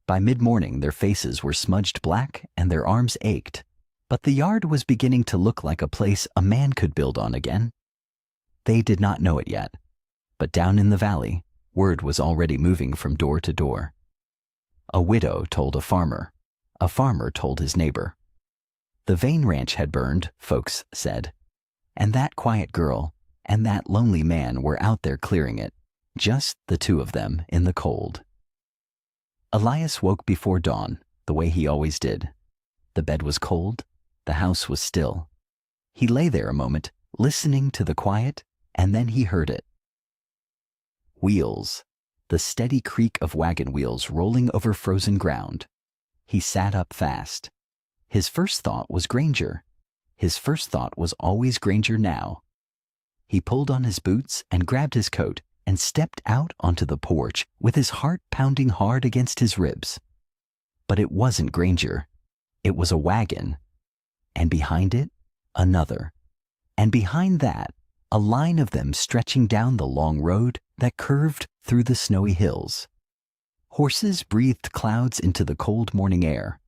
By mid-morning, their faces were smudged black and their arms ached, but the yard was beginning to look like a place a man could build on again. They did not know it yet, but down in the valley, word was already moving from door to door. A widow told a farmer told his neighbor. The Vane Ranch had burned, folks said, and that quiet girl and that lonely man were out there clearing it, just the 2 of them in the cold. Elias woke before dawn, the way he always did. The bed was cold, the house was still. He lay there a moment, listening to the quiet, and then he heard it. Wheels, the steady creak of wagon wheels rolling over frozen ground. He sat up fast. His first thought was Granger. His first thought was always Granger now. He pulled on his boots and grabbed his coat and stepped out onto the porch with his heart pounding hard against his ribs. But it wasn't Granger. It was a wagon. And behind it, another. And behind that, a line of them stretching down the long road that curved through the snowy hills. Horses breathed clouds into the cold morning air.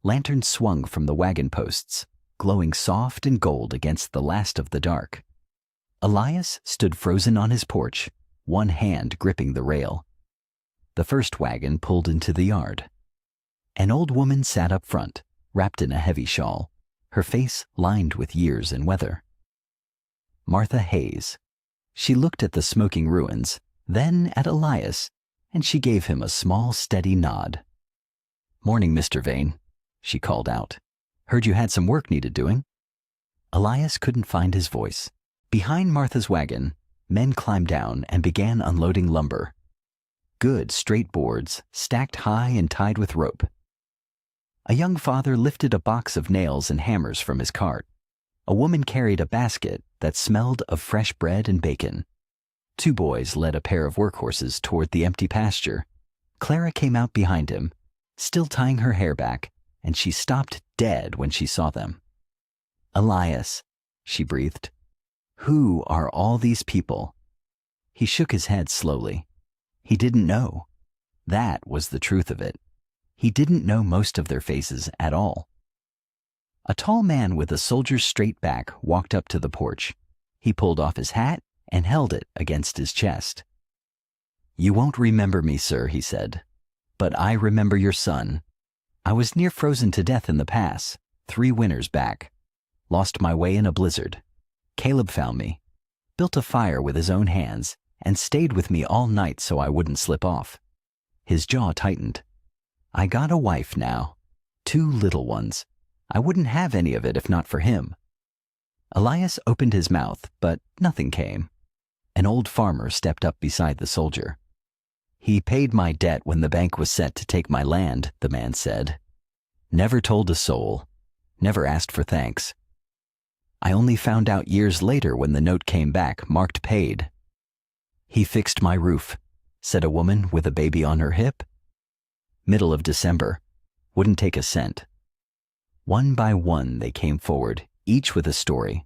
Lanterns swung from the wagon posts, glowing soft and gold against the last of the dark. Elias stood frozen on his porch, one hand gripping the rail. The first wagon pulled into the yard. An old woman sat up front, wrapped in a heavy shawl, her face lined with years and weather. Martha Hayes. She looked at the smoking ruins, then at Elias, and she gave him a small, steady nod. "Morning, Mr. Vane," she called out. "Heard you had some work needed doing." Elias couldn't find his voice. Behind Martha's wagon, men climbed down and began unloading lumber. Good, straight boards, stacked high and tied with rope. A young father lifted a box of nails and hammers from his cart. A woman carried a basket that smelled of fresh bread and bacon. 2 boys led a pair of workhorses toward the empty pasture. Clara came out behind him, still tying her hair back, and she stopped dead when she saw them. "Elias," she breathed. "Who are all these people?" He shook his head slowly. He didn't know. That was the truth of it. He didn't know most of their faces at all. A tall man with a soldier's straight back walked up to the porch. He pulled off his hat and held it against his chest. "You won't remember me, sir," he said, "but I remember your son. I was near frozen to death in the pass, 3 winters back. Lost my way in a blizzard. Caleb found me, built a fire with his own hands, and stayed with me all night so I wouldn't slip off." His jaw tightened. "I got a wife now, 2 little ones. I wouldn't have any of it if not for him." Elias opened his mouth, but nothing came. An old farmer stepped up beside the soldier. "He paid my debt when the bank was set to take my land," the man said. "Never told a soul, never asked for thanks. I only found out years later when the note came back marked paid." "He fixed my roof," said a woman with a baby on her hip. "Middle of December. Wouldn't take a cent." One by one they came forward, each with a story.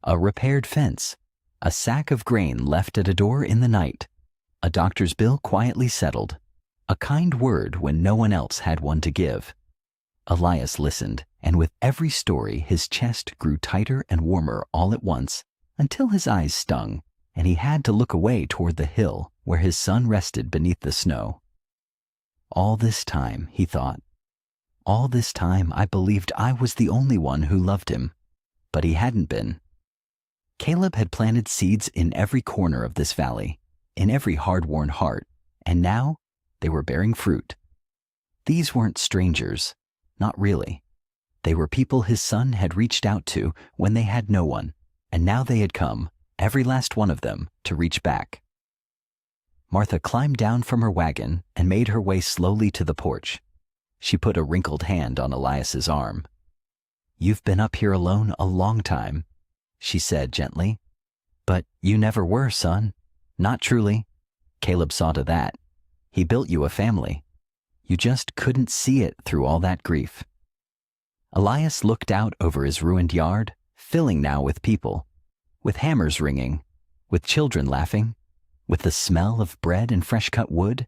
A repaired fence, A sack of grain left at a door in the night. A doctor's bill quietly settled. A kind word when no one else had one to give. Elias listened, and with every story his chest grew tighter and warmer all at once, until his eyes stung, and he had to look away toward the hill where his son rested beneath the snow. All this time, he thought, all this time I believed I was the only one who loved him, but he hadn't been. Caleb had planted seeds in every corner of this valley, in every hard-worn heart, and now they were bearing fruit. These weren't strangers, not really. They were people his son had reached out to when they had no one, and now they had come, every last one of them, to reach back. Martha climbed down from her wagon and made her way slowly to the porch. She put a wrinkled hand on Elias's arm. "You've been up here alone a long time," she said gently. "But you never were, son. Not truly. Caleb saw to that. He built you a family. You just couldn't see it through all that grief." Elias looked out over his ruined yard, filling now with people, with hammers ringing, with children laughing, with the smell of bread and fresh-cut wood.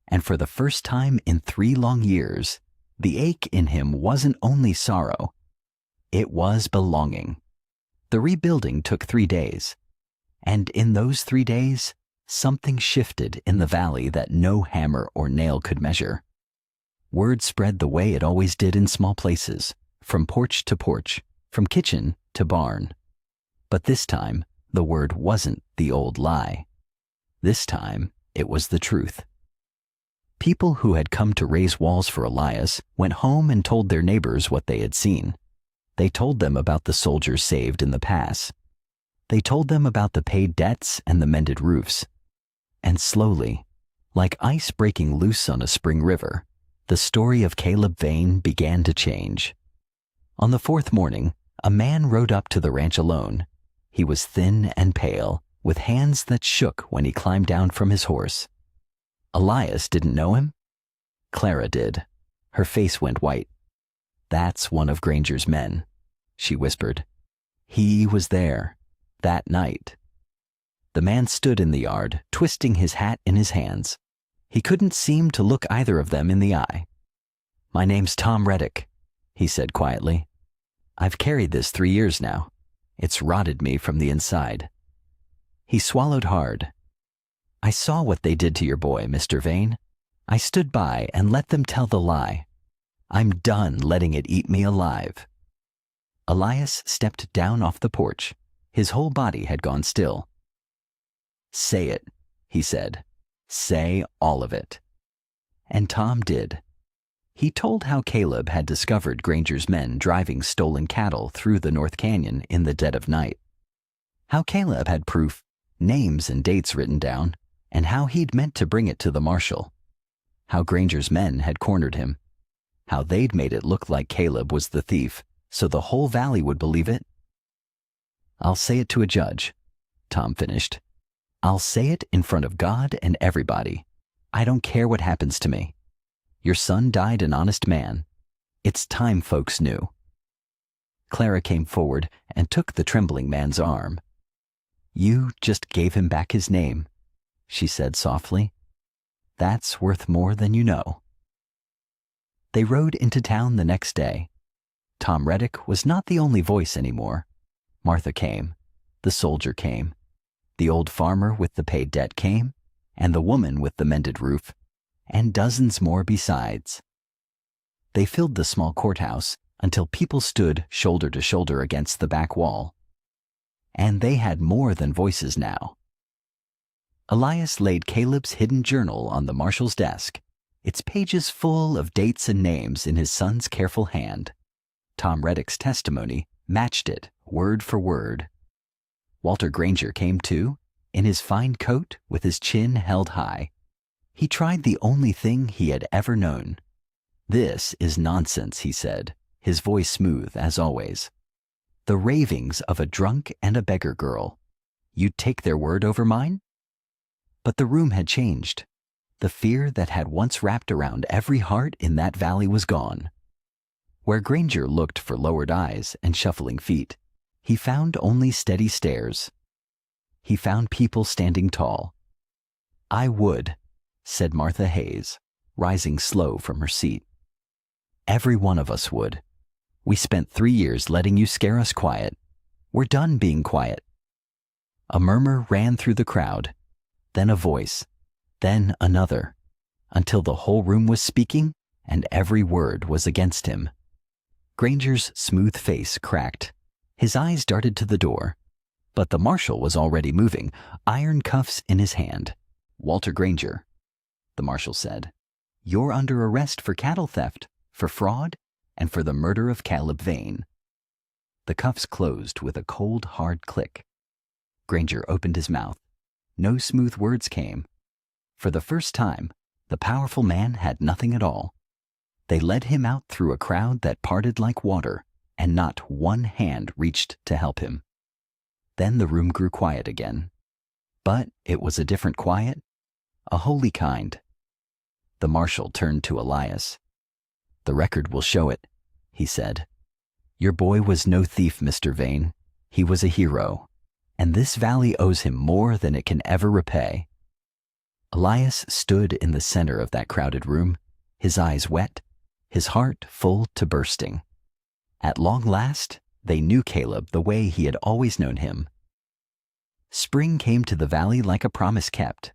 And for the first time in 3 long years, the ache in him wasn't only sorrow. It was belonging. The rebuilding took 3 days. And in those 3 days, something shifted in the valley that no hammer or nail could measure. Word spread the way it always did in small places, from porch to porch, from kitchen to barn. But this time, the word wasn't the old lie. This time, it was the truth. People who had come to raise walls for Elias went home and told their neighbors what they had seen. They told them about the soldiers saved in the pass. They told them about the paid debts and the mended roofs. And slowly, like ice breaking loose on a spring river, the story of Caleb Vane began to change. On the 4th morning, a man rode up to the ranch alone. He was thin and pale, with hands that shook when he climbed down from his horse. Elias didn't know him. Clara did. Her face went white. "That's one of Granger's men," she whispered. "He was there, that night." The man stood in the yard, twisting his hat in his hands. He couldn't seem to look either of them in the eye. "My name's Tom Reddick," he said quietly. "I've carried this 3 years now. It's rotted me from the inside." He swallowed hard. "I saw what they did to your boy, Mr. Vane. I stood by and let them tell the lie. I'm done letting it eat me alive." Elias stepped down off the porch. His whole body had gone still. "Say it," he said. "Say all of it." And Tom did. He told how Caleb had discovered Granger's men driving stolen cattle through the North Canyon in the dead of night. How Caleb had proof, names and dates written down, and how he'd meant to bring it to the marshal. How Granger's men had cornered him. How they'd made it look like Caleb was the thief, so the whole valley would believe it. "I'll say it to a judge," Tom finished. "I'll say it in front of God and everybody. I don't care what happens to me. Your son died an honest man. It's time folks knew." Clara came forward and took the trembling man's arm. "You just gave him back his name," she said softly. "That's worth more than you know." They rode into town the next day. Tom Reddick was not the only voice anymore. Martha came. The soldier came. The old farmer with the paid debt came, and the woman with the mended roof, and dozens more besides. They filled the small courthouse until people stood shoulder to shoulder against the back wall. And they had more than voices now. Elias laid Caleb's hidden journal on the marshal's desk, its pages full of dates and names in his son's careful hand. Tom Reddick's testimony matched it, word for word. Walter Granger came too, in his fine coat with his chin held high. He tried the only thing he had ever known. "This is nonsense," he said, his voice smooth as always. "The ravings of a drunk and a beggar girl. You'd take their word over mine?" But the room had changed. The fear that had once wrapped around every heart in that valley was gone. Where Granger looked for lowered eyes and shuffling feet, he found only steady stares. he found people standing tall. "I would," said Martha Hayes, rising slow from her seat. "Every one of us would. We spent 3 years letting you scare us quiet. We're done being quiet." A murmur ran through the crowd, then a voice, then another, until the whole room was speaking and every word was against him. Granger's smooth face cracked. His eyes darted to the door, but the marshal was already moving, iron cuffs in his hand. "Walter Granger," the marshal said, "you're under arrest for cattle theft, for fraud, and for the murder of Caleb Vane." The cuffs closed with a cold, hard click. Granger opened his mouth. No smooth words came. For the first time, the powerful man had nothing at all. They led him out through a crowd that parted like water, and not one hand reached to help him. Then the room grew quiet again. But it was a different quiet, a holy kind. The marshal turned to Elias. "The record will show it," he said. "Your boy was no thief, Mr. Vane. He was a hero, and this valley owes him more than it can ever repay." Elias stood in the center of that crowded room, his eyes wet, his heart full to bursting. At long last, they knew Caleb the way he had always known him. Spring came to the valley like a promise kept.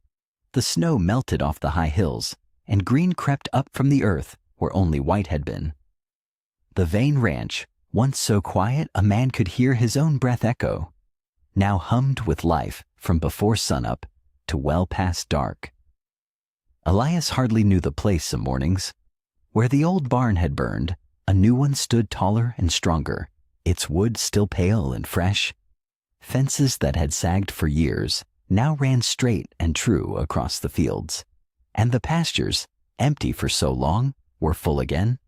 The snow melted off the high hills, and green crept up from the earth where only white had been. The Vane Ranch, once so quiet a man could hear his own breath echo, now hummed with life from before sunup to well past dark. Elias hardly knew the place some mornings. Where the old barn had burned, a new one stood taller and stronger, its wood still pale and fresh. Fences that had sagged for years now ran straight and true across the fields, and the pastures, empty for so long, were full again.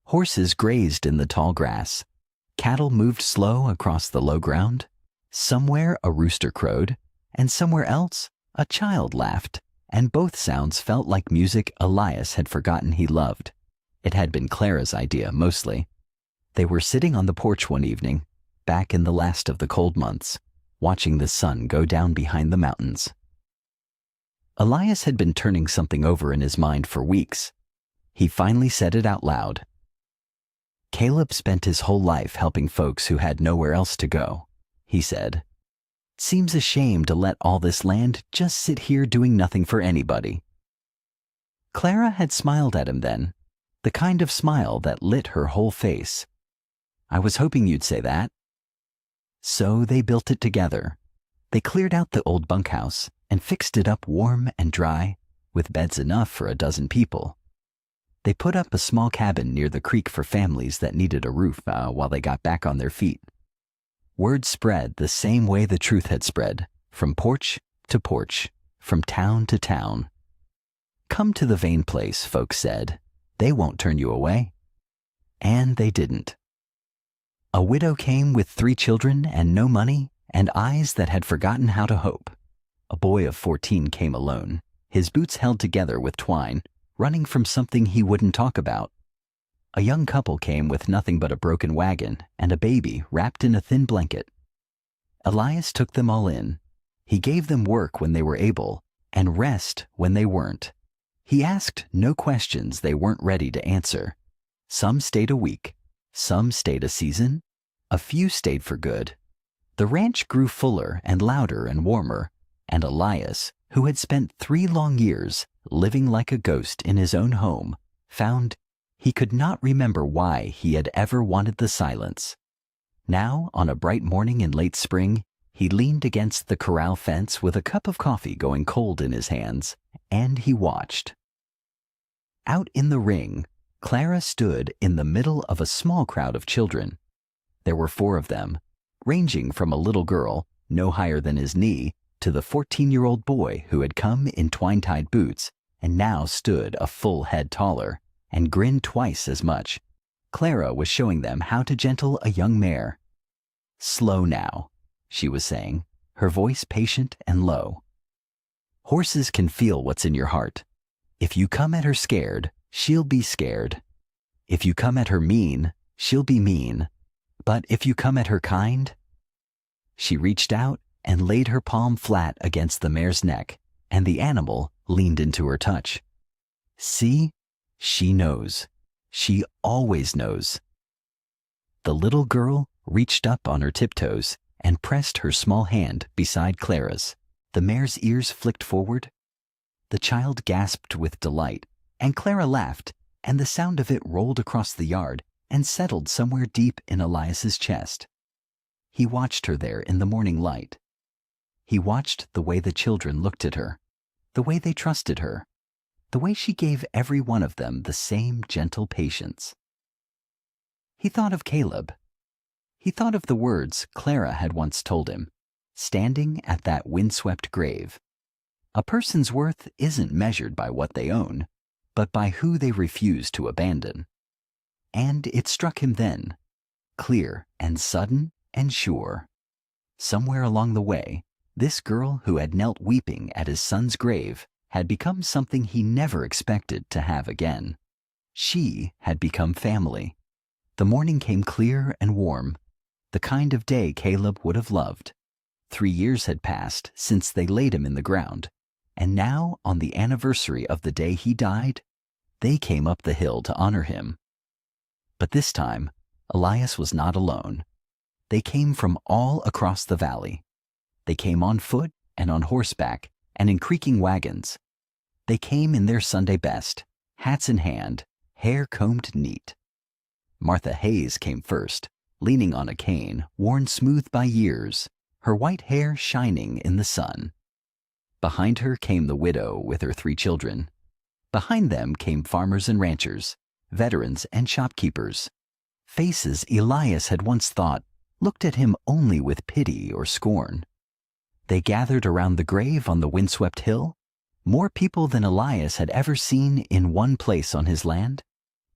Horses grazed in the tall grass. Cattle moved slow across the low ground. Somewhere a rooster crowed, and somewhere else a child laughed, and both sounds felt like music Elias had forgotten he loved. It had been Clara's idea, mostly. They were sitting on the porch one evening, back in the last of the cold months, watching the sun go down behind the mountains. Elias had been turning something over in his mind for weeks. He finally said it out loud. "Caleb spent his whole life helping folks who had nowhere else to go," he said. "Seems a shame to let all this land just sit here doing nothing for anybody." Clara had smiled at him then, the kind of smile that lit her whole face. "I was hoping you'd say that." So they built it together. They cleared out the old bunkhouse and fixed it up warm and dry, with beds enough for a dozen people. They put up a small cabin near the creek for families that needed a roof while they got back on their feet. Word spread the same way the truth had spread, from porch to porch, from town to town. "Come to the Vane place," folks said. "They won't turn you away." And they didn't. A widow came with 3 children and no money, and eyes that had forgotten how to hope. A boy of 14 came alone, his boots held together with twine, running from something he wouldn't talk about. A young couple came with nothing but a broken wagon and a baby wrapped in a thin blanket. Elias took them all in. He gave them work when they were able, and rest when they weren't. He asked no questions they weren't ready to answer. Some stayed a week, some stayed a season, a few stayed for good. The ranch grew fuller and louder and warmer, and Elias, who had spent 3 long years living like a ghost in his own home, found he could not remember why he had ever wanted the silence. Now, on a bright morning in late spring, he leaned against the corral fence with a cup of coffee going cold in his hands, and he watched. Out in the ring, Clara stood in the middle of a small crowd of children. There were 4 of them, ranging from a little girl, no higher than his knee, to the 14-year-old boy who had come in twine-tied boots and now stood a full head taller and grinned twice as much. Clara was showing them how to gentle a young mare. "Slow now," she was saying, her voice patient and low. "Horses can feel what's in your heart. If you come at her scared, she'll be scared. If you come at her mean, she'll be mean. But if you come at her kind..." She reached out and laid her palm flat against the mare's neck, and the animal leaned into her touch. See? She knows. She always knows. The little girl reached up on her tiptoes and pressed her small hand beside Clara's. The mare's ears flicked forward. The child gasped with delight, and Clara laughed, and the sound of it rolled across the yard and settled somewhere deep in Elias's chest. He watched her there in the morning light. He watched the way the children looked at her, the way they trusted her, the way she gave every one of them the same gentle patience. He thought of Caleb. He thought of the words Clara had once told him, standing at that windswept grave. A person's worth isn't measured by what they own, but by who they refuse to abandon. And it struck him then, clear and sudden and sure. Somewhere along the way, this girl who had knelt weeping at his son's grave had become something he never expected to have again. She had become family. The morning came clear and warm, the kind of day Caleb would have loved. 3 years had passed since they laid him in the ground, and now, on the anniversary of the day he died, they came up the hill to honor him. But this time, Elias was not alone. They came from all across the valley. They came on foot and on horseback and in creaking wagons. They came in their Sunday best, hats in hand, hair combed neat. Martha Hayes came first, leaning on a cane worn smooth by years, her white hair shining in the sun. Behind her came the widow with her 3 children. Behind them came farmers and ranchers, veterans and shopkeepers. Faces Elias had once thought looked at him only with pity or scorn. They gathered around the grave on the windswept hill, more people than Elias had ever seen in one place on his land.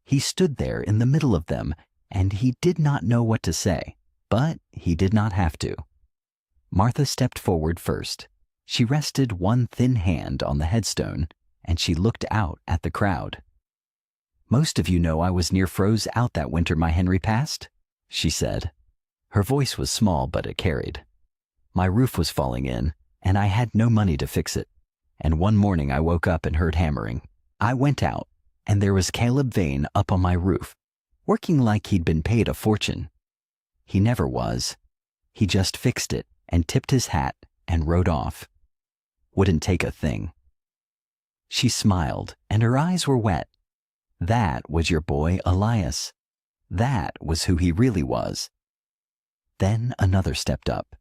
He stood there in the middle of them, and he did not know what to say, but he did not have to. Martha stepped forward first. She rested one thin hand on the headstone, and she looked out at the crowd. "Most of you know I was near froze out that winter my Henry passed," she said. Her voice was small, but it carried. "My roof was falling in, and I had no money to fix it. And one morning I woke up and heard hammering. I went out, and there was Caleb Vane up on my roof, working like he'd been paid a fortune. He never was. He just fixed it and tipped his hat and rode off. Wouldn't take a thing." She smiled, and her eyes were wet. That was your boy Elias. That was who he really was. Then another stepped up.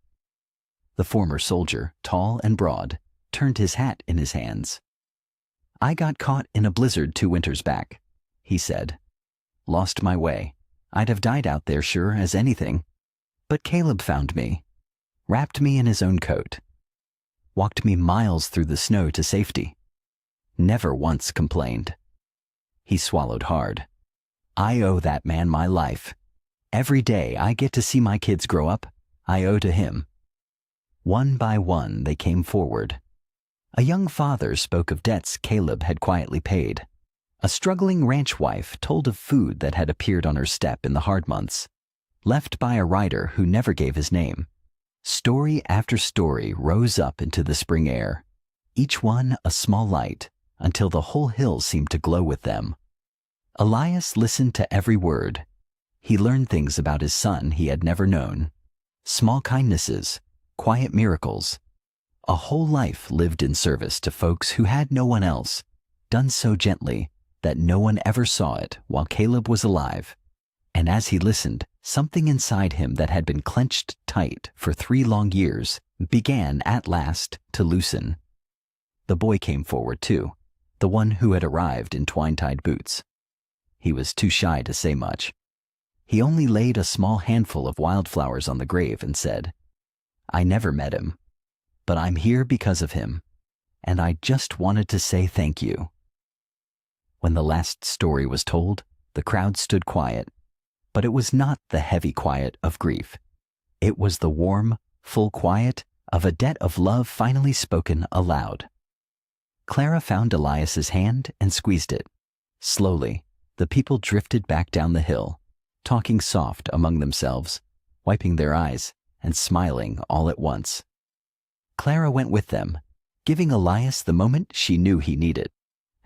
The former soldier, tall and broad, turned his hat in his hands. "I got caught in a blizzard 2 winters back," he said. "Lost my way. I'd have died out there sure as anything. But Caleb found me, wrapped me in his own coat, walked me miles through the snow to safety. Never once complained." He swallowed hard. "I owe that man my life. Every day I get to see my kids grow up, I owe to him." One by one they came forward. A young father spoke of debts Caleb had quietly paid. A struggling ranch wife told of food that had appeared on her step in the hard months, left by a rider who never gave his name. Story after story rose up into the spring air, each one a small light, until the whole hill seemed to glow with them. Elias listened to every word. He learned things about his son he had never known. Small kindnesses, quiet miracles. A whole life lived in service to folks who had no one else, done so gently that no one ever saw it while Caleb was alive. And as he listened, something inside him that had been clenched tight for 3 long years began at last to loosen. The boy came forward too, the one who had arrived in twine-tied boots. He was too shy to say much. He only laid a small handful of wildflowers on the grave and said, "I never met him, but I'm here because of him, and I just wanted to say thank you." When the last story was told, the crowd stood quiet, but it was not the heavy quiet of grief. It was the warm, full quiet of a debt of love finally spoken aloud. Clara found Elias's hand and squeezed it. Slowly, the people drifted back down the hill, talking soft among themselves, wiping their eyes and smiling all at once. Clara went with them, giving Elias the moment she knew he needed.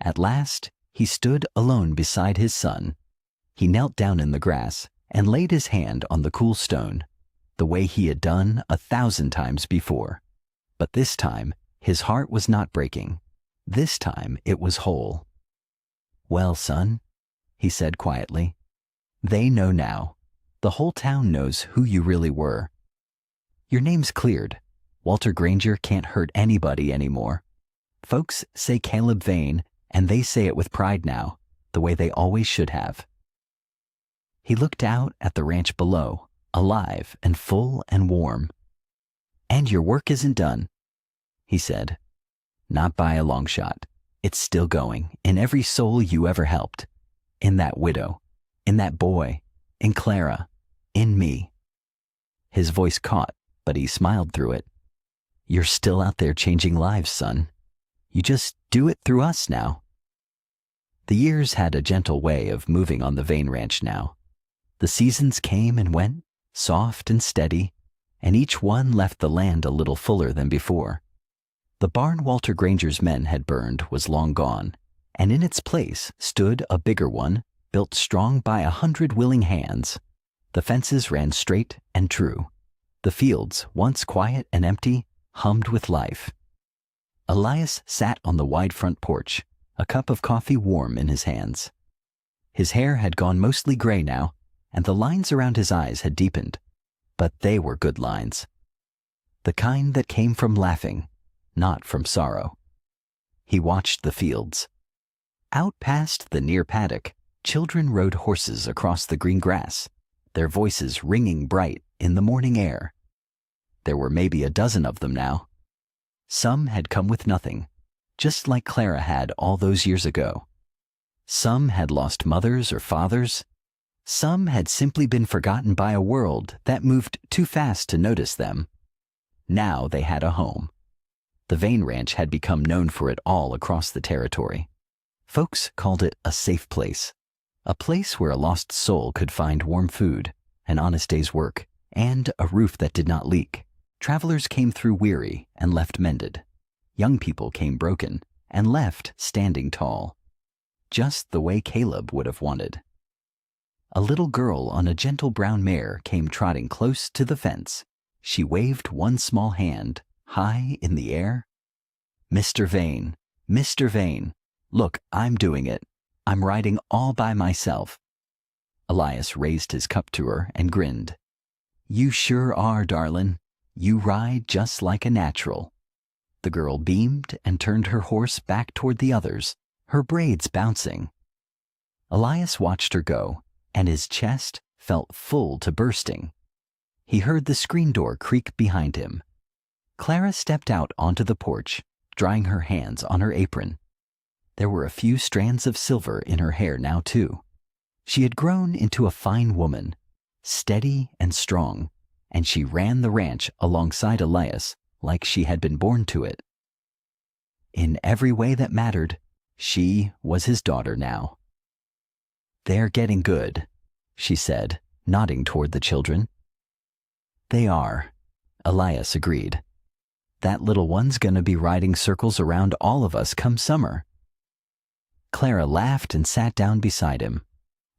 At last, he stood alone beside his son. He knelt down in the grass and laid his hand on the cool stone, the way he had done 1,000 times before. But this time, his heart was not breaking. This time, it was whole. "Well, son," he said quietly, "they know now. The whole town knows who you really were. Your name's cleared. Walter Granger can't hurt anybody anymore. Folks say Caleb Vane, and they say it with pride now, the way they always should have." He looked out at the ranch below, alive and full and warm. "And your work isn't done," he said. "Not by a long shot. It's still going, in every soul you ever helped. In that widow, in that boy, in Clara, in me." His voice caught, but he smiled through it. "You're still out there changing lives, son. You just do it through us now." The years had a gentle way of moving on the Vane Ranch now. The seasons came and went, soft and steady, and each one left the land a little fuller than before. The barn Walter Granger's men had burned was long gone, and in its place stood a bigger one, built strong by 100 willing hands. The fences ran straight and true. The fields, once quiet and empty, hummed with life. Elias sat on the wide front porch, a cup of coffee warm in his hands. His hair had gone mostly gray now, and the lines around his eyes had deepened, but they were good lines. The kind that came from laughing, not from sorrow. He watched the fields. Out past the near paddock, children rode horses across the green grass, their voices ringing bright in the morning air. There were maybe a dozen of them now. Some had come with nothing, just like Clara had all those years ago. Some had lost mothers or fathers. Some had simply been forgotten by a world that moved too fast to notice them. Now they had a home. The Vane Ranch had become known for it all across the territory. Folks called it a safe place, a place where a lost soul could find warm food, an honest day's work, and a roof that did not leak. Travelers came through weary and left mended. Young people came broken and left standing tall, just the way Caleb would have wanted. A little girl on a gentle brown mare came trotting close to the fence. She waved one small hand high in the air. "Mr. Vane, Mr. Vane, look, I'm doing it. I'm riding all by myself." Elias raised his cup to her and grinned. "You sure are, darlin'. You ride just like a natural." The girl beamed and turned her horse back toward the others, her braids bouncing. Elias watched her go, and his chest felt full to bursting. He heard the screen door creak behind him. Clara stepped out onto the porch, drying her hands on her apron. There were a few strands of silver in her hair now, too. She had grown into a fine woman, steady and strong, and she ran the ranch alongside Elias like she had been born to it. In every way that mattered, she was his daughter now. "They're getting good," she said, nodding toward the children. "They are," Elias agreed. "That little one's gonna be riding circles around all of us come summer." Clara laughed and sat down beside him.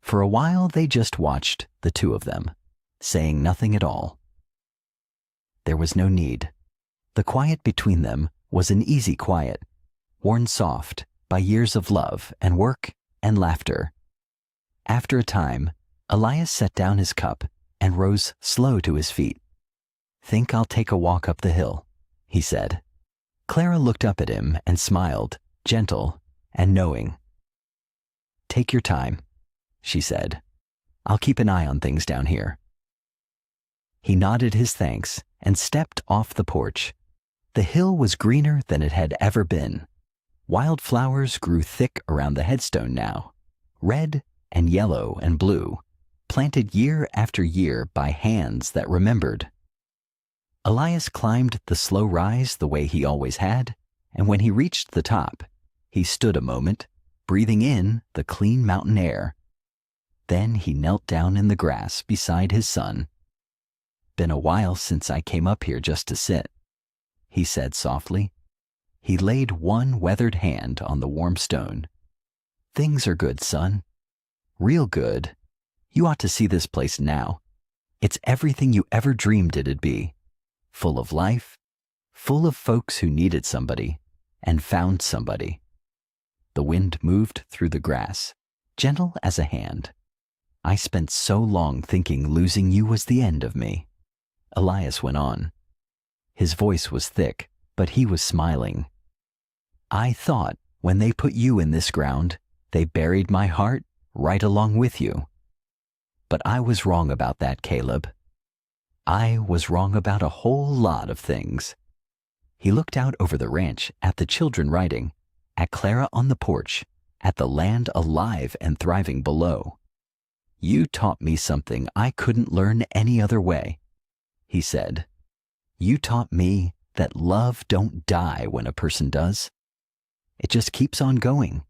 For a while they just watched, the two of them, saying nothing at all. There was no need. The quiet between them was an easy quiet, worn soft by years of love and work and laughter. After a time, Elias set down his cup and rose slow to his feet. "Think I'll take a walk up the hill," he said. Clara looked up at him and smiled, gentle and knowing. "Take your time," she said. "I'll keep an eye on things down here." He nodded his thanks and stepped off the porch. The hill was greener than it had ever been. Wildflowers grew thick around the headstone now, red and yellow and blue, planted year after year by hands that remembered. Elias climbed the slow rise the way he always had, and when he reached the top, he stood a moment, breathing in the clean mountain air. Then he knelt down in the grass beside his son. "Been a while since I came up here just to sit. he said softly. He laid one weathered hand on the warm stone. Things are good, son. Real good. You ought to see this place now. It's everything you ever dreamed it'd be. Full of life, full of folks who needed somebody and found somebody. The wind moved through the grass, gentle as a hand. I spent so long thinking losing you was the end of me. Elias went on. His voice was thick, but he was smiling. I thought when they put you in this ground, they buried my heart right along with you. But I was wrong about that, Caleb. I was wrong about a whole lot of things. He looked out over the ranch at the children riding, at Clara on the porch, at the land alive and thriving below. You taught me something I couldn't learn any other way, he said. You taught me that love don't die when a person does. It just keeps on going.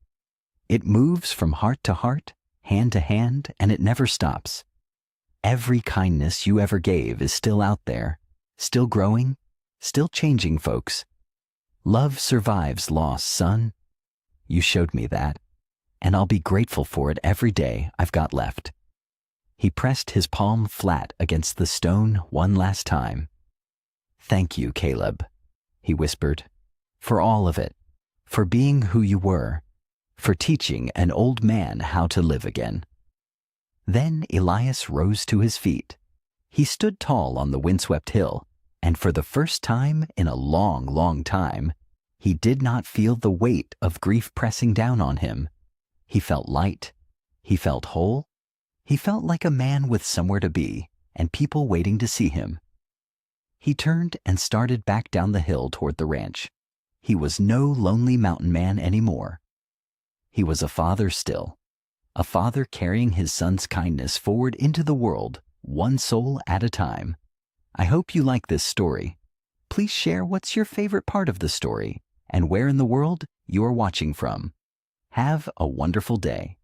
It moves from heart to heart, hand to hand, and it never stops. Every kindness you ever gave is still out there, still growing, still changing folks. Love survives loss, son. You showed me that, and I'll be grateful for it every day I've got left. He pressed his palm flat against the stone one last time. Thank you, Caleb, he whispered, for all of it, for being who you were, for teaching an old man how to live again. Then Elias rose to his feet. He stood tall on the windswept hill, and for the first time in a long, long time, he did not feel the weight of grief pressing down on him. He felt light. He felt whole. He felt like a man with somewhere to be and people waiting to see him. He turned and started back down the hill toward the ranch. He was no lonely mountain man anymore. He was a father still, a father carrying his son's kindness forward into the world, one soul at a time. I hope you like this story. Please share what's your favorite part of the story and where in the world you are watching from. Have a wonderful day.